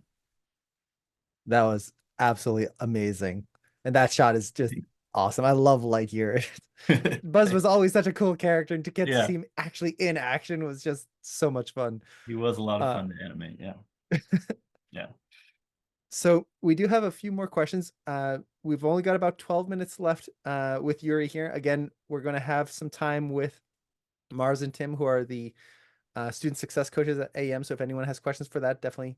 S1: That was absolutely amazing. And that shot is just awesome. I love Lightyear. Buzz was always such a cool character, and to get to
S2: Yeah,
S1: see him actually in action was just so much fun.
S2: he was a lot of
S1: Uh,
S2: fun to animate. Yeah. Yeah.
S1: so we do have a few more questions. We've only got about 12 minutes left with Youri here. Again, we're going to have some time with Mars and Tim, who are the student success coaches at AM. So if anyone has questions for that, definitely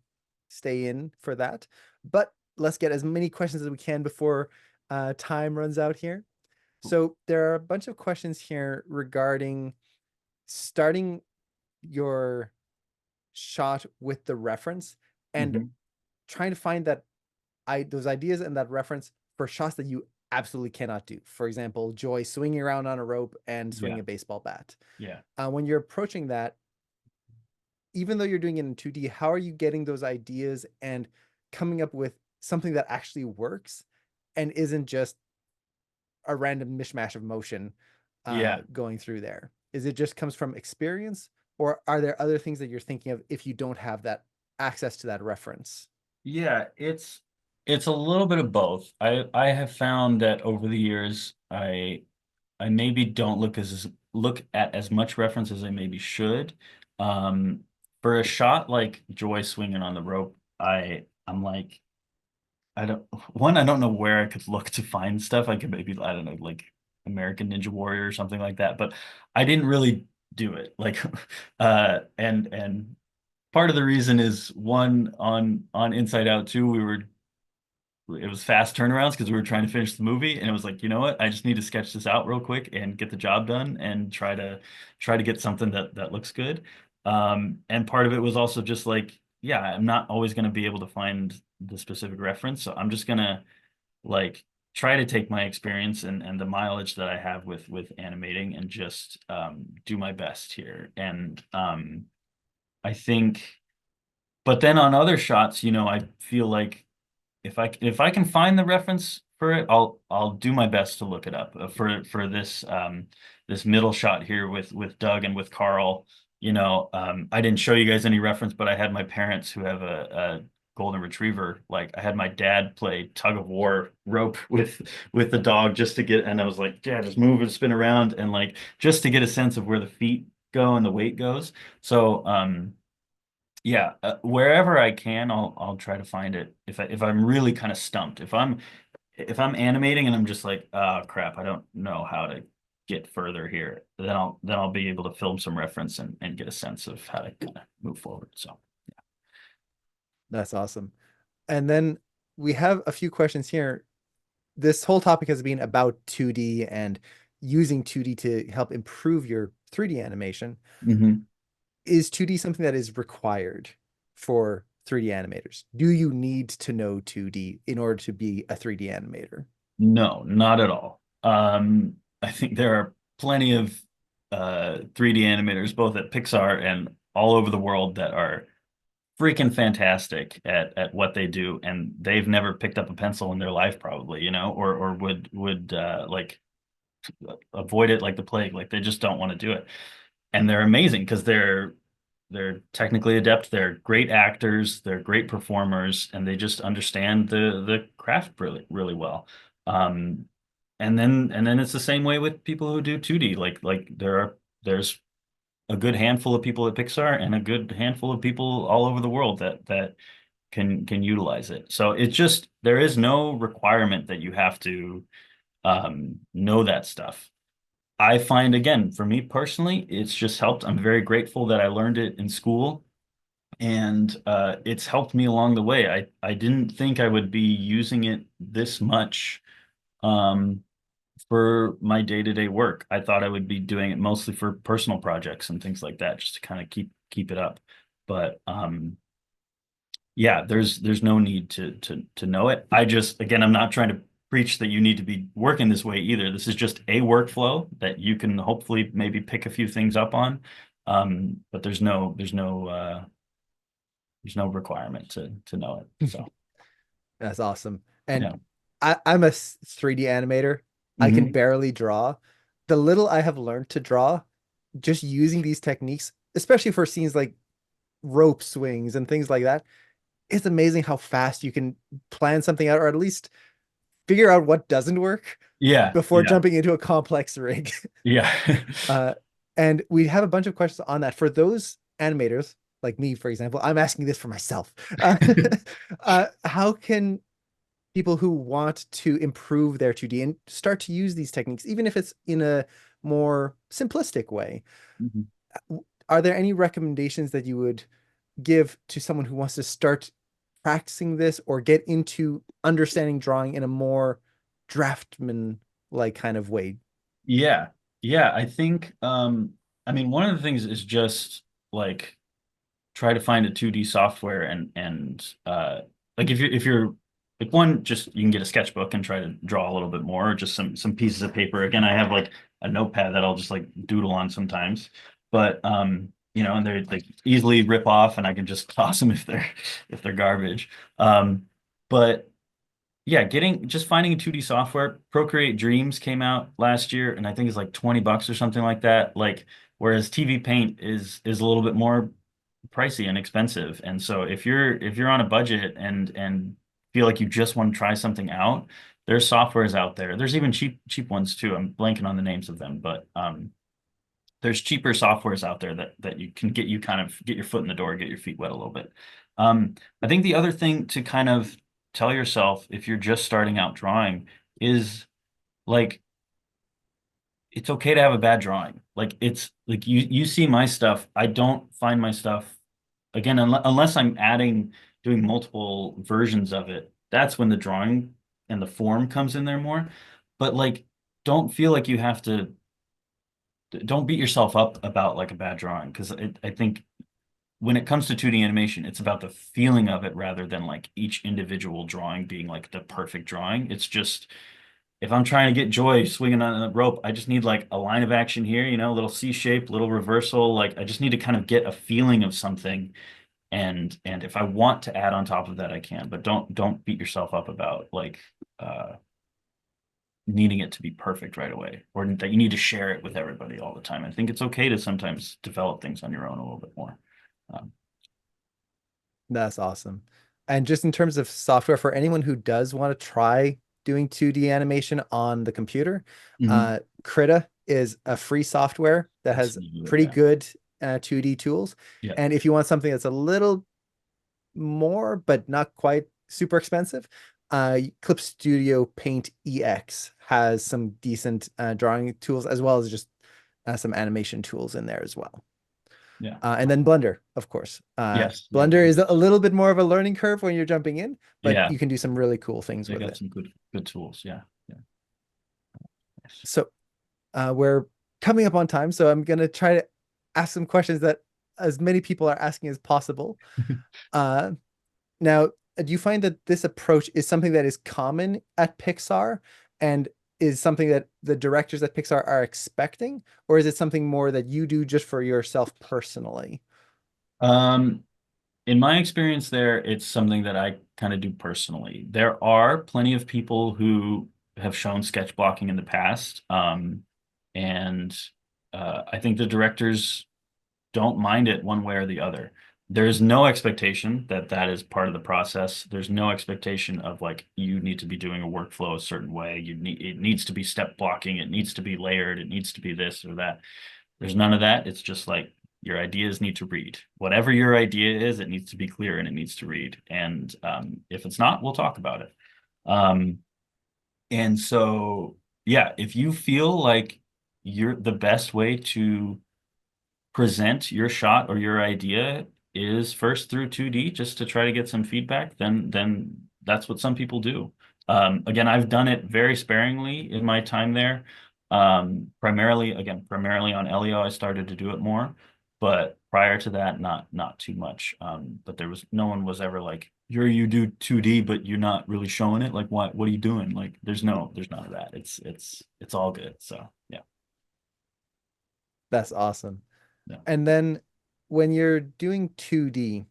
S1: stay in for that. But let's get as many questions as we can before time runs out here. So there are a bunch of questions here regarding starting your shot with the reference and
S2: Hmm.
S1: trying to find those ideas and that reference for shots that you absolutely cannot do. For example, Joy swinging around on a rope and swinging
S2: Yeah.
S1: a baseball bat.
S2: Yeah.
S1: When you're approaching that, even though you're doing it in 2D, how are you getting those ideas and coming up with something that actually works and isn't just a random mishmash of motion
S2: Yeah.
S1: going through there? Is it just comes from experience, or are there other things that you're thinking of if you don't have that access to that reference?
S2: Yeah. It's a little bit of both. I have found that over the years, I maybe don't look at as much reference as I maybe should. Um, for a shot like Joy swinging on the rope, I'm like, I don't know where I could look to find stuff. I could maybe, I don't know, like American Ninja Warrior or something like that, but I didn't really do it. Like, and part of the reason is one on Inside Out 2, it was fast turnarounds because we were trying to finish the movie, and it was like, you know what, I just need to sketch this out real quick and get the job done and try to get something that looks good. And part of it was also just like, yeah, I'm not always going to be able to find the specific reference, so I'm just gonna like try to take my experience and the mileage that I have with animating and just do my best here. And I think, but then on other shots, I feel like if I can find the reference for it, I'll do my best to look it up. For this middle shot here with Doug and with Carl. I didn't show you guys any reference, but I had my parents who have a golden retriever. Like I had my dad play tug of war rope with the dog just to get, and I was like, yeah, just move and spin around, and like just to get a sense of where the feet go and the weight goes. So yeah, wherever I can, I'll try to find it. If I'm really kind of stumped, if I'm animating and I'm just like, oh crap, I don't know how to get further here, then I'll be able to film some reference and get a sense of how to kind of move forward. So
S1: That's awesome. And then we have a few questions here. This whole topic has been about 2D and using 2D to help improve your 3D animation.
S2: hmm.
S1: Is 2D something that is required for 3D animators? Do you need to know 2D in order to be a 3D animator?
S2: No, not at all. I think there are plenty of 3D animators, both at Pixar and all over the world, that are freaking fantastic at what they do, and they've never picked up a pencil in their life, probably, or would like avoid it like the plague. Like they just don't want to do it, and they're amazing because they're technically adept. They're great actors. They're great performers, and they just understand the craft really well. Um, and then it's the same way with people who do 2D. Like there's a good handful of people at Pixar and a good handful of people all over the world that can utilize it. So it's just there is no requirement that you have to know that stuff. I find, again, for me personally, it's just helped. I'm very grateful that I learned it in school, and it's helped me along the way. I didn't think I would be using it this much um, for my day-to-day work. I thought I would be doing it mostly for personal projects and things like that, just to kind of keep it up. But yeah, there's no need to know it. I just, again, I'm not trying to preach that you need to be working this way either. This is just a workflow that you can hopefully maybe pick a few things up on. But there's no requirement to know it. So
S1: That's awesome. And
S2: yeah.
S1: I'm a 3D animator. I can
S2: Hmm.
S1: barely draw. The little I have learned to draw, just using these techniques, especially for scenes like rope swings and things like that, it's amazing how fast you can plan something out or at least figure out what doesn't work
S2: Yeah,
S1: before
S2: yeah,
S1: jumping into a complex rig.
S2: yeah.
S1: Uh, and we have a bunch of questions on that. For those animators, like me, for example, I'm asking this for myself. How can people who want to improve their 2D and start to use these techniques, even if it's in a more simplistic way,
S2: Mhm.
S1: are there any recommendations that you would give to someone who wants to start practicing this or get into understanding drawing in a more draftman like kind of way?
S2: Yeah, yeah. I think I mean one of the things is just like try to find a 2D software and like if you're like one, just you can get a sketchbook and try to draw a little bit more, or just some pieces of paper. Again, I have like a notepad that I'll just like doodle on sometimes. But and they're like easily rip off and I can just toss them if they're garbage. But yeah, getting just finding a 2D software. Procreate Dreams came out last year, and I think it's like $20 or something like that. Like, whereas TV Paint is a little bit more pricey and expensive. And so if you're on a budget and feel like you just want to try something out, there's softwares out there. There's even cheap ones too. I'm blanking on the names of them, but there's cheaper softwares out there that you can get you kind of get your foot in the door, get your feet wet a little bit. I think the other thing to kind of tell yourself if you're just starting out drawing is like it's okay to have a bad drawing. Like it's like you see my stuff. I don't find my stuff again unless I'm doing multiple versions of it. That's when the drawing and the form comes in there more. But like don't feel like you have to don't beat yourself up about like a bad drawing because I think when it comes to 2D animation, it's about the feeling of it rather than like each individual drawing being like the perfect drawing. It's just if I'm trying to get Joy swinging on the rope, I just need like a line of action here, a little C shape, little reversal. Like I just need to kind of get a feeling of something. And if I want to add on top of that, I can. But don't beat yourself up about like uh needing it to be perfect right away or that you need to share it with everybody all the time. I think it's okay to sometimes develop things on your own a little bit more. Um,
S1: That's awesome. And just in terms of software, for anyone who does want to try doing 2D animation on the computer,
S2: mhm.
S1: Krita is a free software that
S2: I've
S1: has
S2: seen it,
S1: pretty
S2: yeah.
S1: good 2D tools.
S2: Yeah.
S1: And if you want something that's a little more, but not quite super expensive, Clip Studio Paint EX has some decent drawing tools as well as just some animation tools in there as well.
S2: Yeah.
S1: And then Blender, of course.
S2: Yes. Yeah.
S1: Blender is a little bit more of a learning curve when you're jumping in, but
S2: Yeah.
S1: you can do some really cool things
S2: They
S1: with
S2: got
S1: it.
S2: some good tools. Yeah. Yeah. Nice.
S1: So we're coming up on time, so I'm gonna try to ask some questions that as many people are asking as possible. Uh, Now, do you find that this approach is something that is common at Pixar and is something that the directors at Pixar are expecting, or is it something more that you do just for yourself personally?
S2: Um, in my experience there, it's something that I kind of do personally. There are plenty of people who have shown sketch blocking in the past. And I think the directors don't mind it one way or the other. There's no expectation that that is part of the process. There's no expectation of like you need to be doing a workflow a certain way. It needs to be step blocking. It needs to be layered. It needs to be this or that. There's none of that. It's just like your ideas need to read. Whatever your idea is, it needs to be clear and it needs to read. And if it's not, we'll talk about it. Um, and so, yeah, if you feel like you're the best way to present your shot or your idea is first through 2D just to try to get some feedback, then that's what some people do. Again, I've done it very sparingly in my time there. Primarily on Elio, I started to do it more, but prior to that, not too much. But there was no one was ever like, you do 2D, but you're not really showing it. Like, what are you doing? Like, there's none of that. It's all good. So yeah,
S1: That's awesome.
S2: yeah.
S1: And then when you're doing 2D,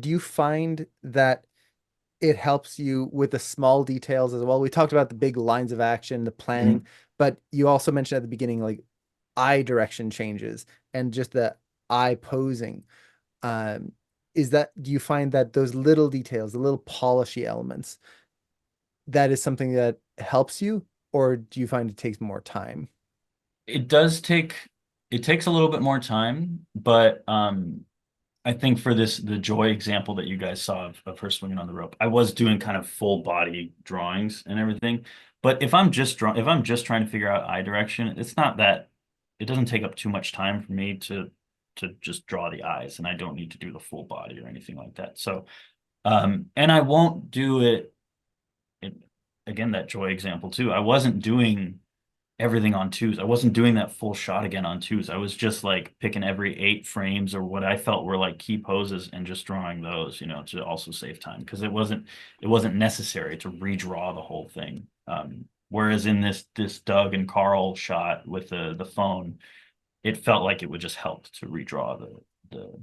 S1: do you find that it helps you with the small details as well? We talked about the big lines of action, the planning,
S2: Mhm.
S1: but you also mentioned at the beginning like eye direction changes and just the eye posing. Um, do you find that those little details, the little polishy elements, that is something that helps you, or do you find it takes more time?
S2: It does take it takes a little bit more time, but I think for the joy example that you guys saw of her swinging on the rope, I was doing kind of full body drawings and everything. But if I'm just trying to figure out eye direction, it's not that it doesn't take up too much time for me to just draw the eyes, and I don't need to do the full body or anything like that. So and I won't do it again, that joy example too. I wasn't doing everything on twos. I wasn't doing that full shot again on twos. I was just like picking every 8 frames or what I felt were like key poses and just drawing those, to also save time because it wasn't necessary to redraw the whole thing. Whereas in this Doug and Carl shot with the phone, it felt like it would just help to redraw the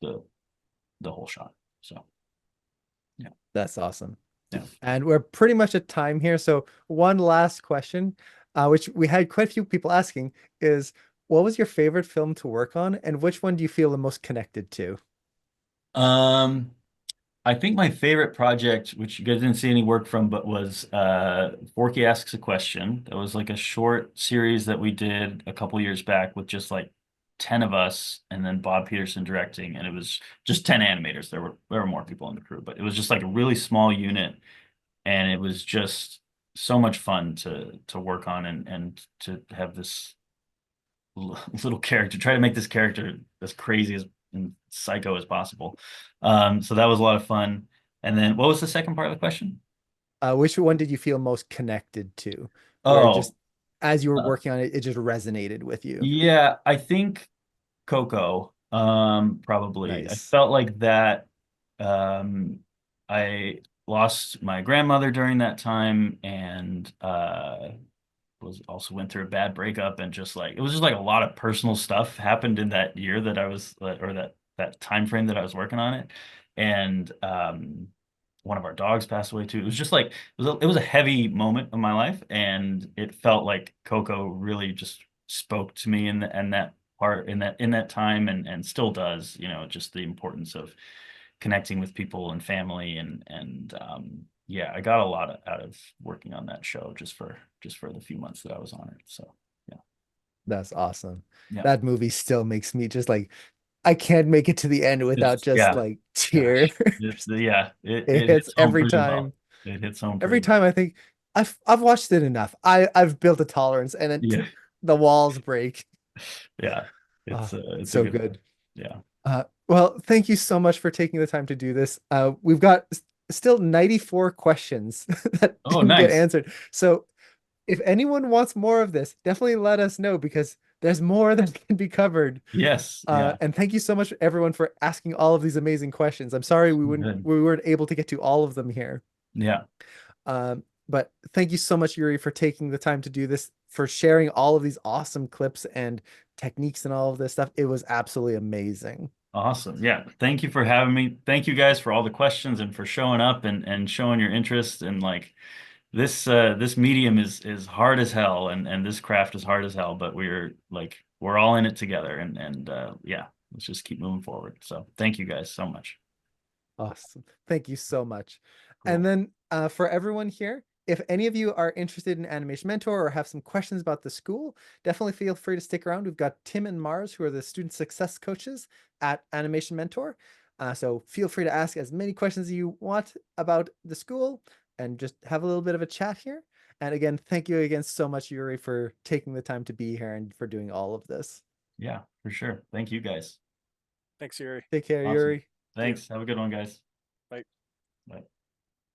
S2: the the whole shot. So yeah,
S1: That's awesome.
S2: yeah.
S1: And we're pretty much at time here. So one last question, which we had quite a few people asking, is what was your favorite film to work on, and which one do you feel the most connected to?
S2: Um, I think my favorite project, which you guys didn't see any work from, but was Forky Asks a Question. That was like a short series that we did a couple years back with just like 10 of us and then Bob Peterson directing, and it was just 10 animators. There were more people in the crew, but it was just like a really small unit, and it was just so much fun to work on and to have this little character, try to make this character as crazy as and psycho as possible. So that was a lot of fun. And then what was the second part of the question?
S1: Which one did you feel most connected to, where just
S2: Oh,
S1: as you were
S2: uh,
S1: working on it, it just resonated with you?
S2: yeah, I think Coco, probably. I
S1: Nice.
S2: felt like that. Um, I lost my grandmother during that time and was also went through a bad breakup and just like it was just like a lot of personal stuff happened in that year that I was or that time frame that I was working on it. And one of our dogs passed away too. It was just like it was a heavy moment of my life, and it felt like Coco really just spoke to me in that part in that time and still does, just the importance of connecting with people and family and yeah, I got a lot out of working on that show just for the few months that I was on it. So yeah,
S1: That's awesome.
S2: yeah,
S1: That movie still makes me just like I can't make it to the end without just
S2: yeah,
S1: like tears.
S2: gosh, yeah, it
S1: It
S2: it
S1: hits
S2: hits home
S1: every
S2: pretty well.
S1: time.
S2: It hits home
S1: Every
S2: pretty well.
S1: time I think I've watched it enough. I've built a tolerance, and then
S2: Yeah,
S1: the walls break.
S2: yeah,
S1: Oh,
S2: it's a
S1: so
S2: good one.
S1: good.
S2: Yeah.
S1: Well, thank you so much for taking the time to do this. We've got still 94 questions that
S2: Oh,
S1: didn't get
S2: nice.
S1: answered. So if anyone wants more of this, definitely let us know because there's more that can be covered.
S2: Yes, yeah,
S1: And thank you so much everyone for asking all of these amazing questions. I'm sorry
S2: good.
S1: we weren't able to get to all of them here.
S2: Yeah,
S1: But thank you so much, Yuri, for taking the time to do this, for sharing all of these awesome clips and techniques and all of this stuff. It was absolutely amazing.
S2: awesome. Yeah, thank you for having me. Thank you guys for all the questions and for showing up and showing your interest and like this medium is hard as hell and this craft is hard as hell, but we're all in it together and yeah, let's just keep moving forward. So thank you guys so much.
S1: Awesome. Thank you so much. And
S2: Cool.
S1: then for everyone here, if any of you are interested in Animation Mentor or have some questions about the school, definitely feel free to stick around. We've got Tim and Mars, who are the student success coaches at Animation Mentor. So feel free to ask as many questions as you want about the school and just have a little bit of a chat here. And again, thank you again so much, Yuri, for taking the time to be here and for doing all of this.
S2: Yeah, for sure. Thank you guys.
S3: Thanks, Yuri.
S1: Take care,
S2: Awesome.
S1: Yuri.
S3: See you.
S2: Thanks. Have a good one, guys.
S3: Bye.
S2: Bye.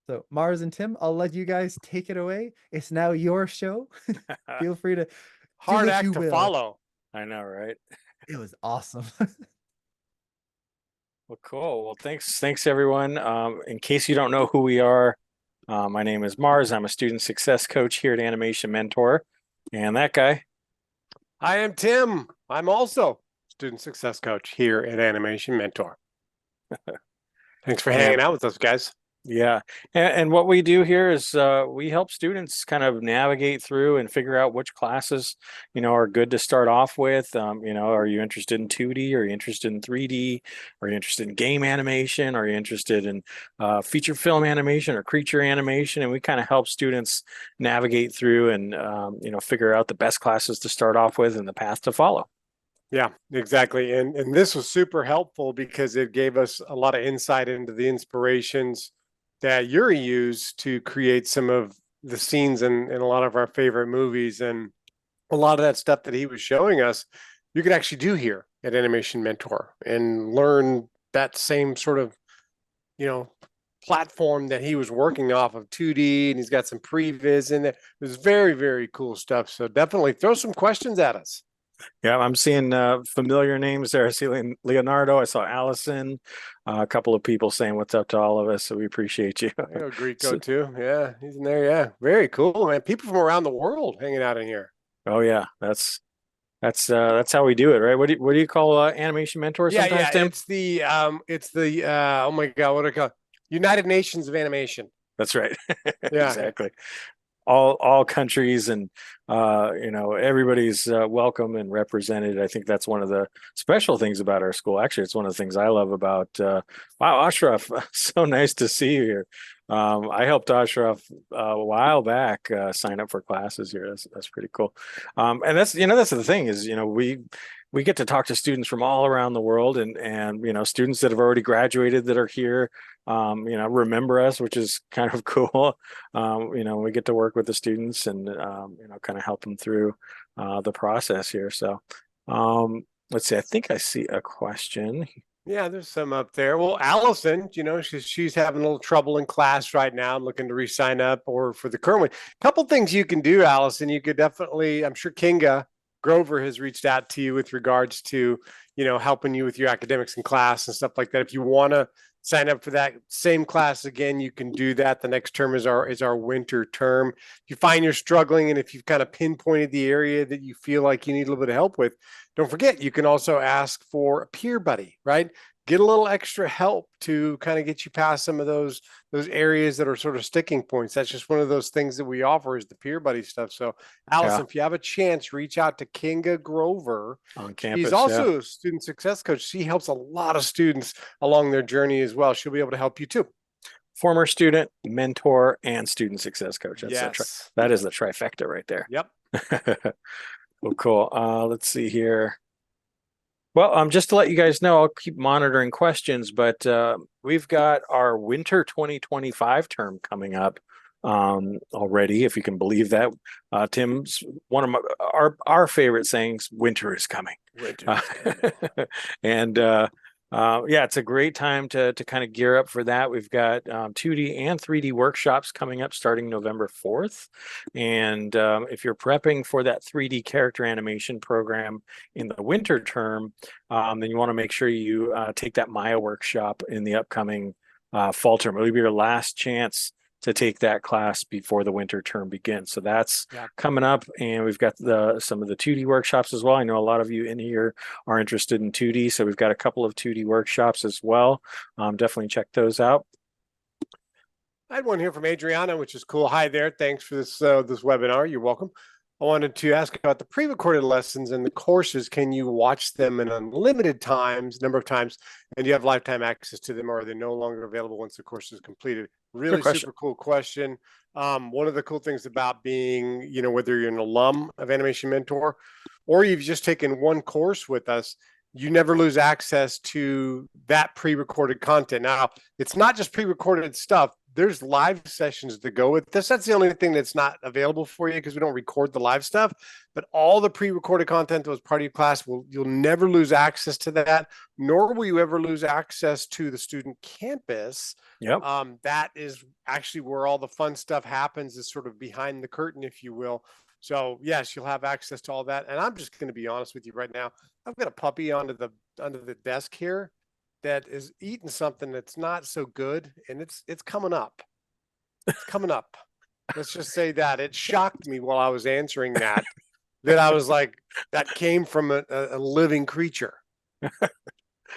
S1: So Mars and Tim, I'll let you guys take it away. It's now your show. Feel free to do
S3: Hard
S1: what you
S3: act to
S1: will.
S3: follow.
S4: I know, right?
S1: It was awesome.
S4: Well, cool. Well, thanks everyone. In case you don't know who we are, my name is Mars. I'm a student success coach here at Animation Mentor, and that guy.
S3: I am Tim. I'm also student success coach here at Animation Mentor. Thanks for hanging out with us, guys.
S4: Yeah, and what we do here is we help students kind of navigate through and figure out which classes, are good to start off with. Are you interested in 2D? Are you interested in 3D? Are you interested in game animation? Are you interested in feature film animation or creature animation? And we kind of help students navigate through and figure out the best classes to start off with and the path to follow.
S3: Yeah, exactly. And this was super helpful because it gave us a lot of insight into the inspirations that Youri used to create some of the scenes in a lot of our favorite movies. And a lot of that stuff that he was showing us, you could actually do here at Animation Mentor and learn that same sort of, platform that he was working off of 2D, and he's got some previs in there. It was very, very cool stuff. So definitely throw some questions at us.
S4: Yeah, I'm seeing familiar names there. I see Leonardo. I saw Allison. A couple of people saying what's up to all of us. So we appreciate you.
S3: Greco too. Yeah, he's in there. Yeah, very cool, man. People from around the world hanging out in here.
S4: Oh yeah, that's how we do it, right? What do you call animation mentors?
S3: Yeah,
S4: sometimes, Tim?
S3: It's the oh my god, what do I call it? United Nations of Animation.
S4: That's right.
S3: Yeah,
S4: exactly. All countries and everybody's welcome and represented. I think that's one of the special things about our school. Actually, it's one of the things I love about wow, Ashraf, so nice to see you here. I helped Ashraf a while back sign up for classes here. That's pretty cool. And that's the thing is we get to talk to students from all around the world and students that have already graduated that are here remember us, which is kind of cool. We get to work with the students and kind of help them through the process here. So let's see, I think I see a question.
S3: Yeah, there's some up there. Well, Allison, she's having a little trouble in class right now. I'm looking to re-sign up or for the current one. Couple things you can do, Allison. You could definitely, I'm sure Kinga Grover has reached out to you with regards to, helping you with your academics in class and stuff like that. If you want to sign up for that same class again, you can do that. The next term is our winter term. If you find you're struggling and if you've kind of pinpointed the area that you feel like you need a little bit of help with, don't forget, you can also ask for a peer buddy, right? Get a little extra help to kind of get you past some of those areas that are sort of sticking points. That's just one of those things that we offer is the peer buddy stuff. So Allison, if you have a chance, reach out to Kinga Grover
S4: on campus.
S3: She's also a student success coach. She helps a lot of students along their journey as well. She'll be able to help you too.
S4: Former student, mentor, and student success coach.
S3: Yes.
S4: That is the trifecta right there.
S3: Yep.
S4: Well, cool. Let's see here. Well, just to let you guys know, I'll keep monitoring questions, but we've got our winter 2025 term coming up already, if you can believe that. Tim's one of our favorite sayings, winter is coming.
S3: Winter is coming.
S4: And it's a great time to kind of gear up for that. We've got 2D and 3D workshops coming up starting November 4th. And if you're prepping for that 3D character animation program in the winter term, then you want to make sure you take that Maya workshop in the upcoming fall term. It'll be your last chance to take that class before the winter term begins. So that's coming up, and we've got some of the 2D workshops as well. I know a lot of you in here are interested in 2D, so we've got a couple of 2D workshops as well. Definitely check those out.
S3: I had one here from Adriana, which is cool. Hi there. Thanks for this webinar. You're welcome. I wanted to ask about the pre-recorded lessons and the courses. Can you watch them in unlimited number of times, and do you have lifetime access to them, or are they no longer available once the course is completed? Really super cool question. One of the cool things about being, whether you're an alum of Animation Mentor or you've just taken one course with us, you never lose access to that pre-recorded content. Now, it's not just pre-recorded stuff, there's live sessions to go with this. That's the only thing that's not available for you because we don't record the live stuff. But all the pre-recorded content that was part of your class, you'll never lose access to that, nor will you ever lose access to the student campus.
S4: Yep.
S3: That is actually where all the fun stuff happens, is sort of behind the curtain, if you will. So yes, you'll have access to all that. And I'm just going to be honest with you right now. I've got a puppy under the desk here that is eating something that's not so good, and it's coming up. It's coming up. Let's just say that it shocked me while I was answering that I was like, that came from a living creature.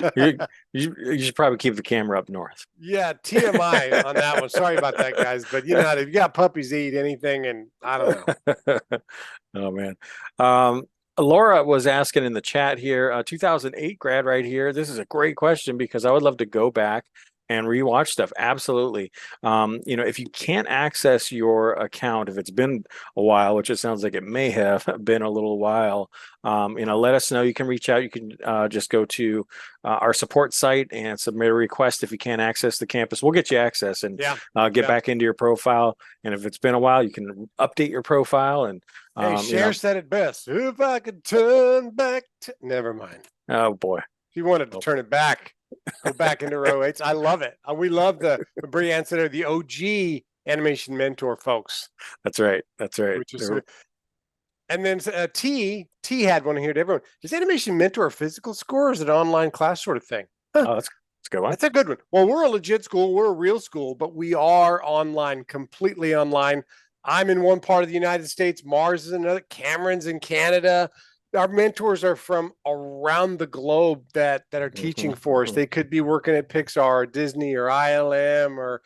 S4: You should probably keep the camera up north.
S3: Yeah, TMI on that one. Sorry about that, guys. But you know, if you got puppies eat anything, and I don't know.
S4: Oh man. Laura was asking in the chat here, 2008 grad right here. This is a great question because I would love to go back and rewatch stuff. Absolutely. If you can't access your account, if it's been a while, which it sounds like it may have been a little while, let us know. You can reach out. You can just go to our support site and submit a request. If you can't access the campus, we'll get you access and get back into your profile. And if it's been a while, you can update your profile. And
S3: hey, Cher said it best. If I could turn back, never mind.
S4: Oh boy,
S3: he wanted to turn it back. Go back into row 8. I love it. We love the Brianne Center, the OG animation mentor folks.
S4: That's right.
S3: Which is, and then T had one here to everyone. Is animation mentor a physical score, or is it an online class sort of thing?
S4: Oh, that's a good one.
S3: That's a good one. Well, we're a legit school. We're a real school, but we are online, completely online. I'm in one part of the United States. Mars is in another. Cameron's in Canada. Our mentors are from around the globe that are teaching for us. They could be working at Pixar or Disney or ILM or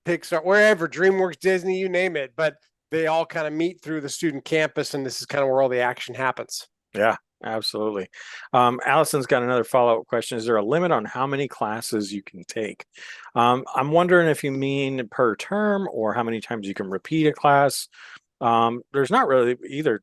S3: Pixar, wherever, DreamWorks, Disney, you name it. But they all kind of meet through the student campus, and this is kind of where all the action happens.
S4: Yeah, absolutely. Allison's got another follow-up question. Is there a limit on how many classes you can take? I'm wondering if you mean per term or how many times you can repeat a class. There's not really either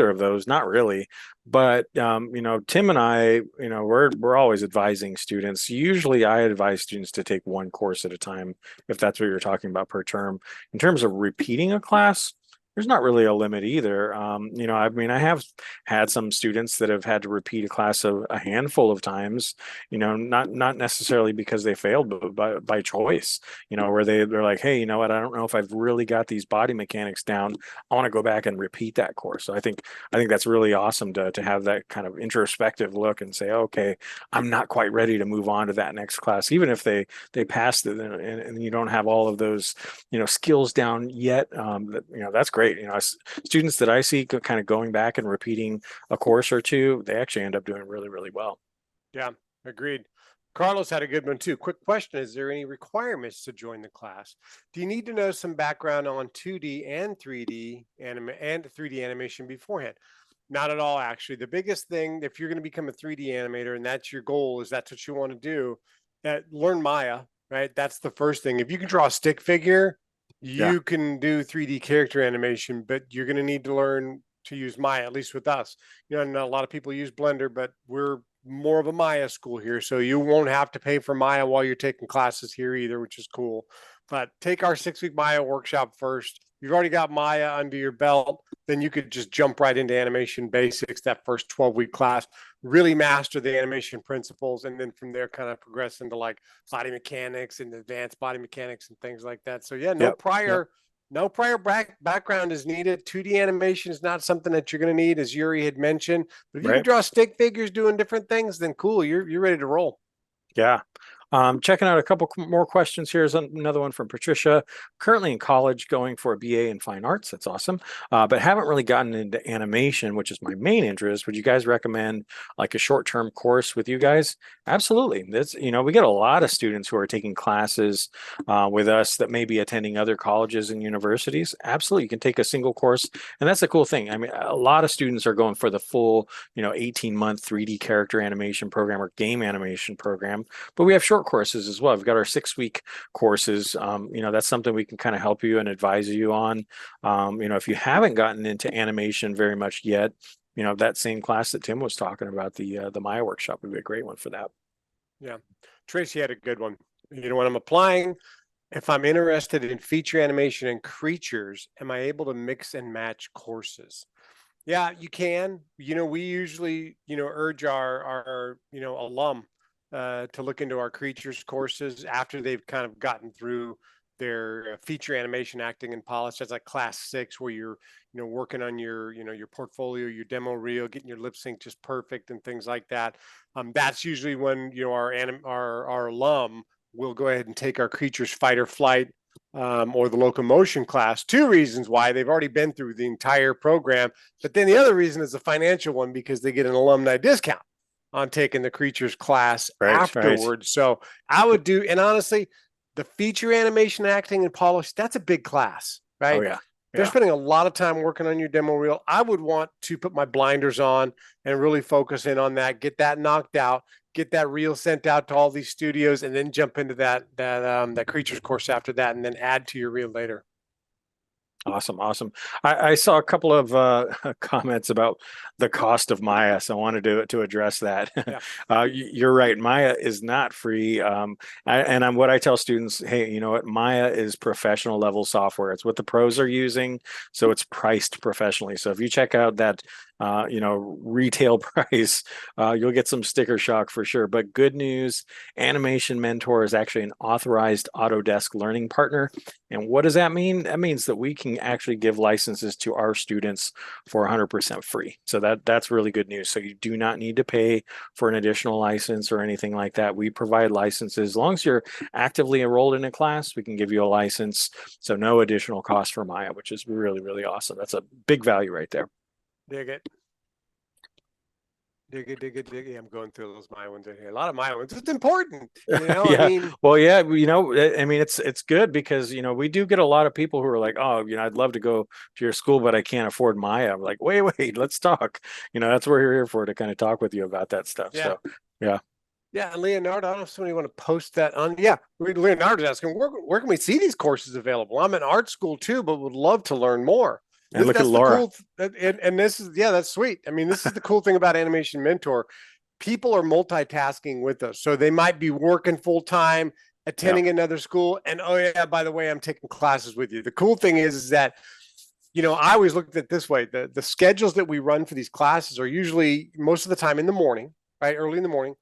S4: of those, not really. But Tim and I, we're always advising students. Usually I advise students to take one course at a time, if that's what you're talking about per term. In terms of repeating a class, there's not really a limit either. I have had some students that have had to repeat a class a handful of times, not necessarily because they failed, but by choice, where they're like, hey, you know what, I don't know if I've really got these body mechanics down. I want to go back and repeat that course. So I think that's really awesome to have that kind of introspective look and say, okay, I'm not quite ready to move on to that next class, even if they passed it and you don't have all of those, skills down yet. That's great. Students that I see kind of going back and repeating a course or two, they actually end up doing really, really well.
S3: Yeah, agreed. Carlos had a good one too. Quick question. Is there any requirements to join the class? Do you need to know some background on 2D and 3D and 3D animation beforehand? Not at all, actually. The biggest thing, if you're going to become a 3D animator and that's your goal, is that's what you want to do, learn Maya, right? That's the first thing. If you can draw a stick figure, you can do 3D character animation, but you're going to need to learn to use Maya, at least with us. And a lot of people use Blender, but we're more of a Maya school here. So you won't have to pay for Maya while you're taking classes here either, which is cool. But take our 6-week Maya workshop first. You've already got Maya under your belt, then you could just jump right into animation basics, that first 12-week class, really master the animation principles, and then from there kind of progress into like body mechanics and advanced body mechanics and things like that. So yeah, no prior background is needed. 2D animation is not something that you're going to need, as Youri had mentioned. But if you can draw stick figures doing different things, then cool, you're ready to roll.
S4: Yeah. Checking out a couple more questions. Here's another one from Patricia. Currently in college, going for a BA in fine arts. That's awesome. But haven't really gotten into animation, which is my main interest. Would you guys recommend like a short-term course with you guys? Absolutely. That's, we get a lot of students who are taking classes with us that may be attending other colleges and universities. Absolutely. You can take a single course. And that's the cool thing. I mean, a lot of students are going for the full, 18-month 3D character animation program or game animation program, but we have short courses as well. We've got our 6-week courses. That's something we can kind of help you and advise you on. If you haven't gotten into animation very much yet, that same class that Tim was talking about, the Maya workshop would be a great one for that.
S3: Yeah. Tracy had a good one. When I'm applying if I'm interested in feature animation and creatures, am I able to mix and match courses? Yeah, you can. We usually, urge our alum to look into our creatures courses after they've kind of gotten through their feature animation, acting, and polish. That's like class 6, where you're, working on your portfolio, your demo reel, getting your lip sync just perfect and things like that. That's usually when, our alum will go ahead and take our creatures fight or flight or the locomotion class. 2 reasons why: they've already been through the entire program. But then the other reason is a financial one, because they get an alumni discount on taking the creatures class afterwards. So I would do, and honestly, the feature animation, acting, and polish, that's a big class, right?
S4: Oh yeah.
S3: They're spending a lot of time working on your demo reel. I would want to put my blinders on and really focus in on that, get that knocked out, get that reel sent out to all these studios, and then jump into that creatures course after that, and then add to your reel later.
S4: Awesome. I saw a couple of comments about the cost of Maya, so I wanted to address that.
S3: Yeah.
S4: You're right. Maya is not free. What I tell students, hey, you know what? Maya is professional level software. It's what the pros are using, so it's priced professionally. So if you check out that retail price, you'll get some sticker shock for sure. But good news, Animation Mentor is actually an authorized Autodesk learning partner. And what does that mean? That means that we can actually give licenses to our students for 100% free. So that's really good news. So you do not need to pay for an additional license or anything like that. We provide licenses. As long as you're actively enrolled in a class, we can give you a license. So no additional cost for Maya, which is really, really awesome. That's a big value right there.
S3: Dig it. I'm going through those my ones in here. A lot of my ones. It's important,
S4: Yeah.
S3: I mean,
S4: Well, yeah, I mean, it's good because, we do get a lot of people who are like, oh, I'd love to go to your school, but I can't afford Maya. I'm like, wait, let's talk. That's what we're here for, to kind of talk with you about that stuff.
S3: Yeah.
S4: So, yeah.
S3: Yeah, and Leonardo, I don't know if somebody want to post that on. Yeah, Leonardo's asking, where can we see these courses available? I'm in art school too, but would love to learn more.
S4: And look at Laura.
S3: And this is, that's sweet. I mean, this is the cool thing about Animation Mentor. People are multitasking with us. So they might be working full time, attending another school. And oh yeah, by the way, I'm taking classes with you. The cool thing is that, I always looked at it this way. The schedules that we run for these classes are usually most of the time in the morning, right? Early in the morning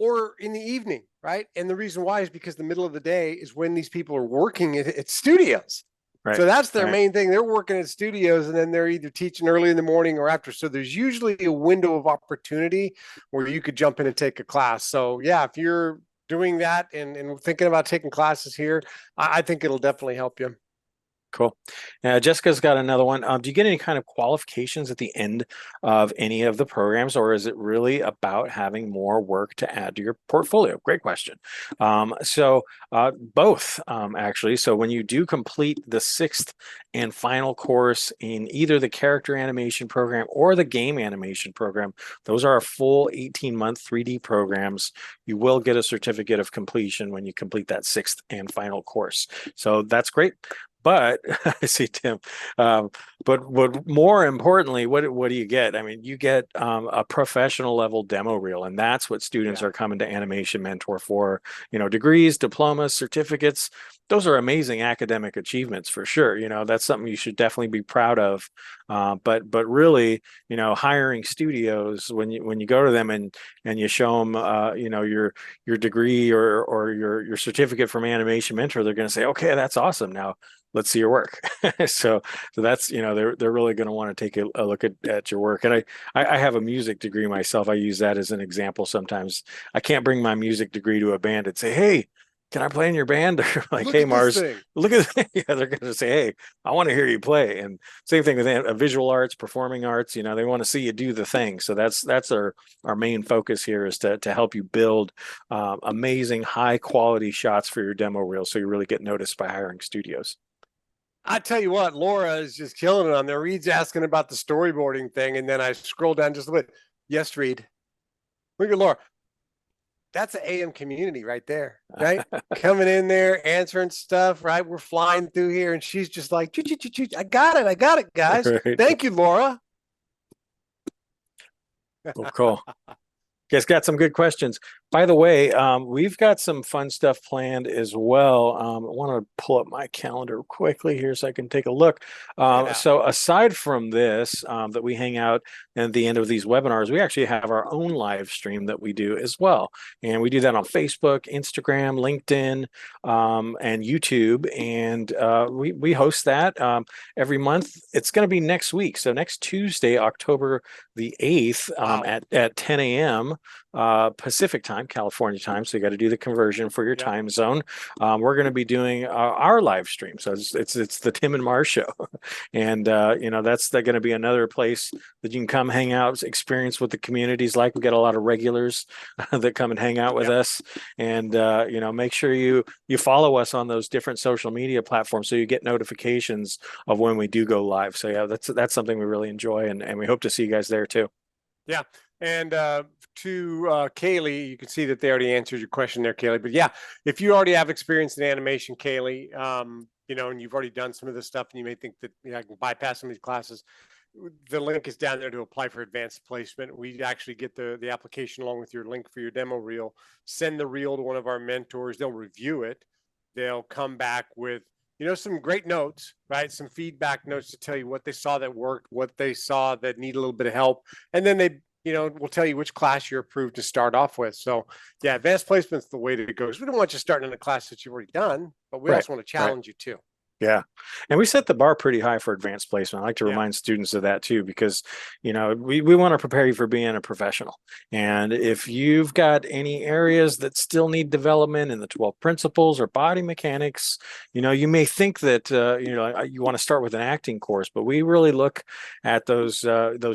S3: or in the evening, right? And the reason why is because the middle of the day is when these people are working at studios.
S4: Right.
S3: So that's their main thing. They're working at studios, and then they're either teaching early in the morning or after. So there's usually a window of opportunity where you could jump in and take a class. So yeah, if you're doing that and thinking about taking classes here, I think it'll definitely help you.
S4: Cool. Jessica's got another one. Do you get any kind of qualifications at the end of any of the programs, or is it really about having more work to add to your portfolio? Great question. Both, actually. So when you do complete the 6th and final course in either the character animation program or the game animation program, those are our full 18-month 3D programs. You will get a certificate of completion when you complete that 6th and final course. So that's great. But I see Tim. But more importantly, what do you get? I mean, you get a professional level demo reel, and that's what students are coming to Animation Mentor for. Degrees, diplomas, certificates. Those are amazing academic achievements for sure. That's something you should definitely be proud of. But really, hiring studios, when you go to them and you show them, your degree or your certificate from Animation Mentor, they're going to say, okay, that's awesome. Now let's see your work. so that's, they're really going to want to take a look at your work. And I have a music degree myself. I use that as an example. Sometimes I can't bring my music degree to a band and say, hey, can I play in your band? Or like, hey, Mars, look at this. Yeah, they're going to say, hey, I want to hear you play. And same thing with visual arts, performing arts. They want to see you do the thing. So that's our main focus here, is to help you build amazing, high quality shots for your demo reel, so you really get noticed by hiring studios.
S3: I tell you what, Laura is just killing it on there. Reed's asking about the storyboarding thing, and then I scroll down just a bit. Yes, Reed. Look at Laura. That's an AM community right there, right? Coming in there, answering stuff, right? We're flying through here, and she's just like, I got it, guys. Right. Thank you, Laura.
S4: Well, cool. Guys got some good questions. By the way, we've got some fun stuff planned as well. I want to pull up my calendar quickly here so I can take a look. So aside from this, that we hang out at the end of these webinars, we actually have our own live stream that we do as well. And we do that on Facebook, Instagram, LinkedIn, and YouTube. And we host that every month. It's going to be next week. So next Tuesday, October the 8th, at 10 a.m. Pacific time, California time. So you got to do the conversion for your time zone. We're going to be doing our live stream. So it's the Tim and Mars show. And, that's going to be another place that you can come hang out, experience what the community's like. We got a lot of regulars that come and hang out with us. And, make sure you follow us on those different social media platforms so you get notifications of when we do go live. So yeah, that's something we really enjoy. And we hope to see you guys there too.
S3: Yeah. And to Kaylee, you can see that they already answered your question there, Kaylee. But yeah, if you already have experience in animation, Kaylee, and you've already done some of this stuff and you may think that I can bypass some of these classes, the link is down there to apply for advanced placement. We actually get the application along with your link for your demo reel, send the reel to one of our mentors. They'll review it. They'll come back with, some great notes, right? Some feedback notes to tell you what they saw that worked, what they saw that need a little bit of help. And then they, we'll tell you which class you're approved to start off with. So yeah, advanced placement's the way to go. We don't want you starting in a class that you've already done, but we also want to challenge you too.
S4: Yeah. And we set the bar pretty high for advanced placement. I like to remind students of that too, because, we want to prepare you for being a professional. And if you've got any areas that still need development in the 12 principles or body mechanics, you may think that, you want to start with an acting course, but we really look at those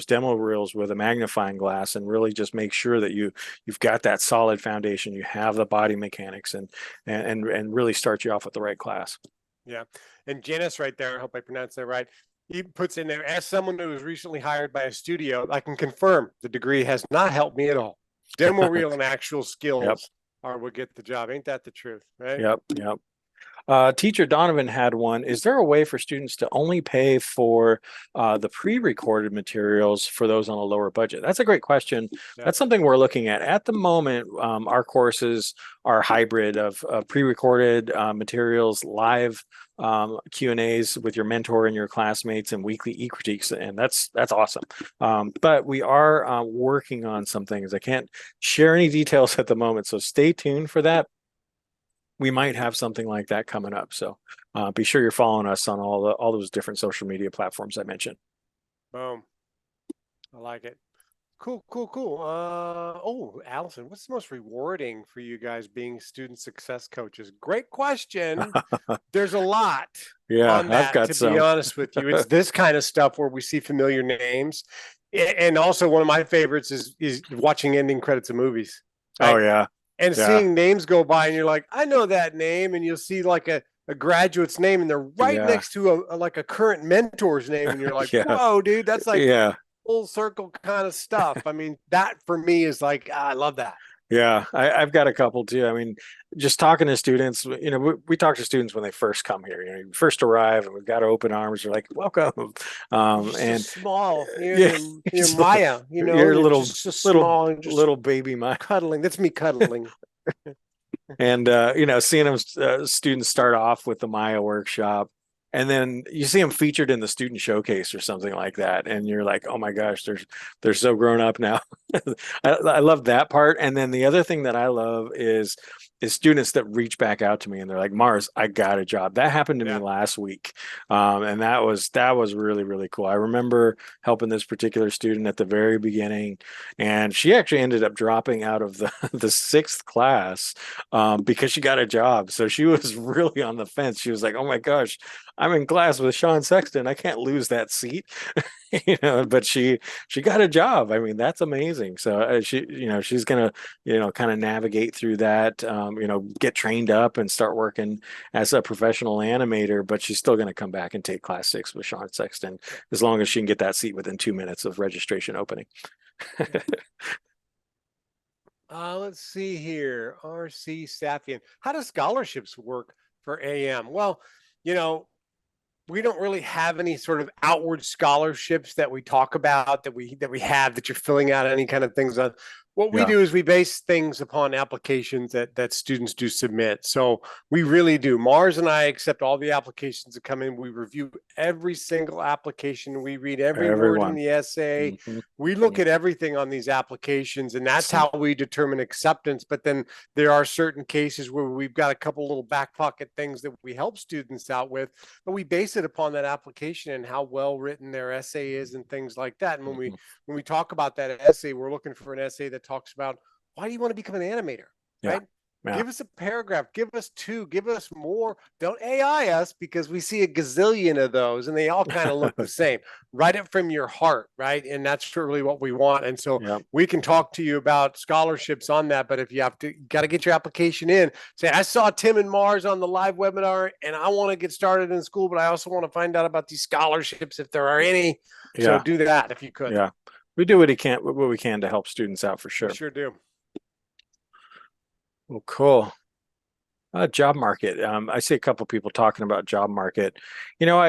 S4: demo reels with a magnifying glass and really just make sure that you've got that solid foundation. You have the body mechanics and really start you off with the right class.
S3: Yeah. And Janice right there, I hope I pronounced that right. He puts in there, as someone who was recently hired by a studio, I can confirm the degree has not helped me at all. Demo reel and actual skills are what get the job. Ain't that the truth? Right?
S4: Yep. Teacher Donovan had one. Is there a way for students to only pay for the pre-recorded materials for those on a lower budget? That's a great question. That's something we're looking at the moment. Our courses are hybrid of pre-recorded materials, live Q&As with your mentor and your classmates, and weekly e-critiques, and that's awesome. But we are working on some things. I can't share any details at the moment, so stay tuned for that. We might have something like that coming up. So be sure you're following us on all those different social media platforms I mentioned.
S3: Boom. I like it. Cool. Allison, what's the most rewarding for you guys being student success coaches? Great question. There's a lot.
S4: Yeah,
S3: on that,
S4: I've got
S3: to be honest with you. It's this kind of stuff where we see familiar names. And also one of my favorites is watching ending credits of movies. Right?
S4: Oh, yeah.
S3: And seeing names go by and you're like, I know that name. And you'll see like a graduate's name and they're right next to a current mentor's name. And you're like, whoa, dude, that's like full circle kind of stuff. I mean, that for me is like, I love that.
S4: Yeah, I've got a couple too. I mean, just talking to students, we talk to students when they first come here. You first arrive, and we've got open arms. They're like, "Welcome." And
S3: so small, you're Maya.
S4: You're little,
S3: so small, and
S4: little baby Maya
S3: cuddling. That's me cuddling.
S4: And seeing them students start off with the Maya workshop. And then you see them featured in the student showcase or something like that. And you're like, oh my gosh, they're so grown up now. I love that part. And then the other thing that I love is students that reach back out to me and they're like, Mars, I got a job. That happened to me last week. And that was really, really cool. I remember helping this particular student at the very beginning, and she actually ended up dropping out of the 6th class because she got a job. So she was really on the fence. She was like, oh my gosh, I'm in class with Sean Sexton. I can't lose that seat. But she got a job. I mean, that's amazing. So she's gonna, kind of navigate through that, get trained up and start working as a professional animator, but she's still going to come back and take class 6 with Sean Sexton, as long as she can get that seat within 2 minutes of registration opening.
S3: Let's see here. RC Safian. How do scholarships work for AM? Well, we don't really have any sort of outward scholarships that we talk about that we have that you're filling out any kind of things on. What we
S4: Yeah.
S3: do is we base things upon applications that students do submit. So we really do. Mars and I accept all the applications that come in. We review every single application. We read every word in
S4: Everyone.
S3: the essay.
S4: Mhm.
S3: We look at everything on these applications, and that's how we determine acceptance. But then there are certain cases where we've got a couple little back pocket things that we help students out with, but we base it upon that application and how well written their essay is and things like that. And
S4: Mhm.
S3: when we talk about that essay, we're looking for an essay that talks about why do you want to become an animator,
S4: Yeah.
S3: right?
S4: Yeah.
S3: Give us a paragraph, give us two, give us more. Don't AI us because we see a gazillion of those and they all kind of look the same. Write it from your heart, right? And that's really what we want. And so
S4: Yeah.
S3: we can talk to you about scholarships on that. But if you have to, got to get your application in. Say, I saw Tim and Mars on the live webinar and I want to get started in school, but I also want to find out about these scholarships if there are any. So
S4: Yeah.
S3: do that if you could.
S4: Yeah. We do what we can to help students out for sure.
S3: We sure do.
S4: Well, cool. Job market. I see a couple people talking about job market. You know,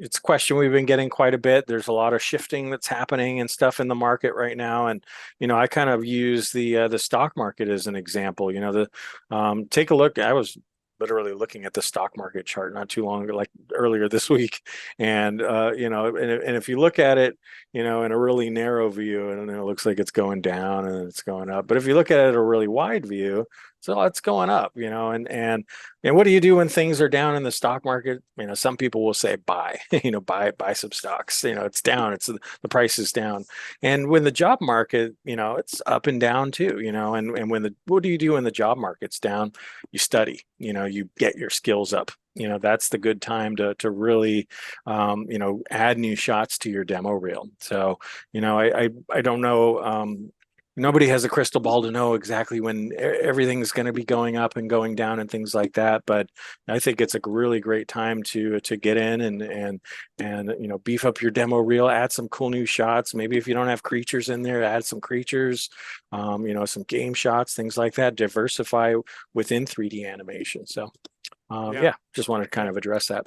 S4: it's a question we've been getting quite a bit. There's a lot of shifting that's happening and stuff in the market right now. And, you know, I kind of use the stock market as an example. You know, take a look. I was literally looking at the stock market chart not too long ago, like earlier this week. And, you know, and if you look at it, you know, in a really narrow view, and it looks like it's going down and it's going up. But if you look at it in a really wide view, so it's going up, you know, and what do you do when things are down in the stock market? You know, some people will say buy, you know, buy some stocks. You know, it's down, the price is down. And when the job market, you know, it's up and down too, you know, and what do you do when the job market's down? You study, you know, you get your skills up. You know, that's the good time to really, you know, add new shots to your demo reel. So, you know, I don't know. Nobody has a crystal ball to know exactly when everything's going to be going up and going down and things like that. But I think it's a really great time to get in and you know, beef up your demo reel, add some cool new shots. Maybe if you don't have creatures in there, add some creatures, you know, some game shots, things like that. Diversify within 3D animation. So yeah, just wanted to kind of address that.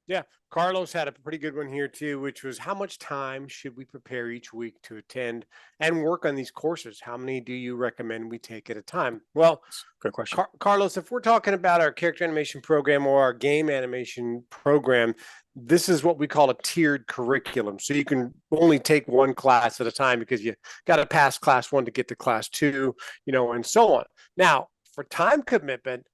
S3: Yeah, Carlos had a pretty good one here too, which was how much time should we prepare each week to attend and work on these courses? How many do you recommend we take at a time? Well,
S4: good question.
S3: Carlos, if we're talking about our character animation program or our game animation program, this is what we call a tiered curriculum. So you can only take one class at a time because you got to pass class 1 to get to class 2, you know, and so on. Now, for time commitment,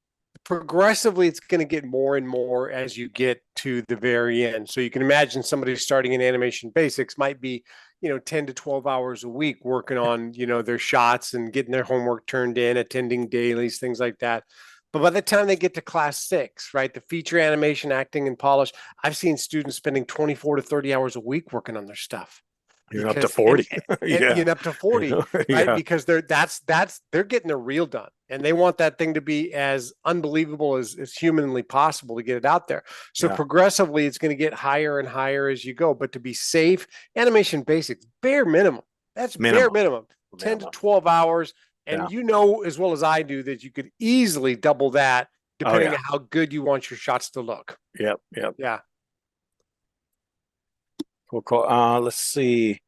S3: progressively it's going to get more and more as you get to the very end. So you can imagine somebody starting in animation basics might be, you know, 10 to 12 hours a week working on, you know, their shots and getting their homework turned in, attending dailies, things like that. But by the time they get to class 6, right, the feature animation, acting, and polish, I've seen students spending 24 to 30 hours a week working on their stuff.
S4: You're up to 40.
S3: Yeah. And up to 40, right?
S4: Yeah.
S3: Because they're getting their reel done and they want that thing to be as unbelievable as humanly possible to get it out there. So progressively it's going to get higher and higher as you go. But to be safe, animation basics, bare minimum. That's bare minimum. 10 to 12 hours. And you know as well as I do that you could easily double that depending on how good you want your shots to look.
S4: Yep.
S3: Yeah.
S4: Cool. Let's see.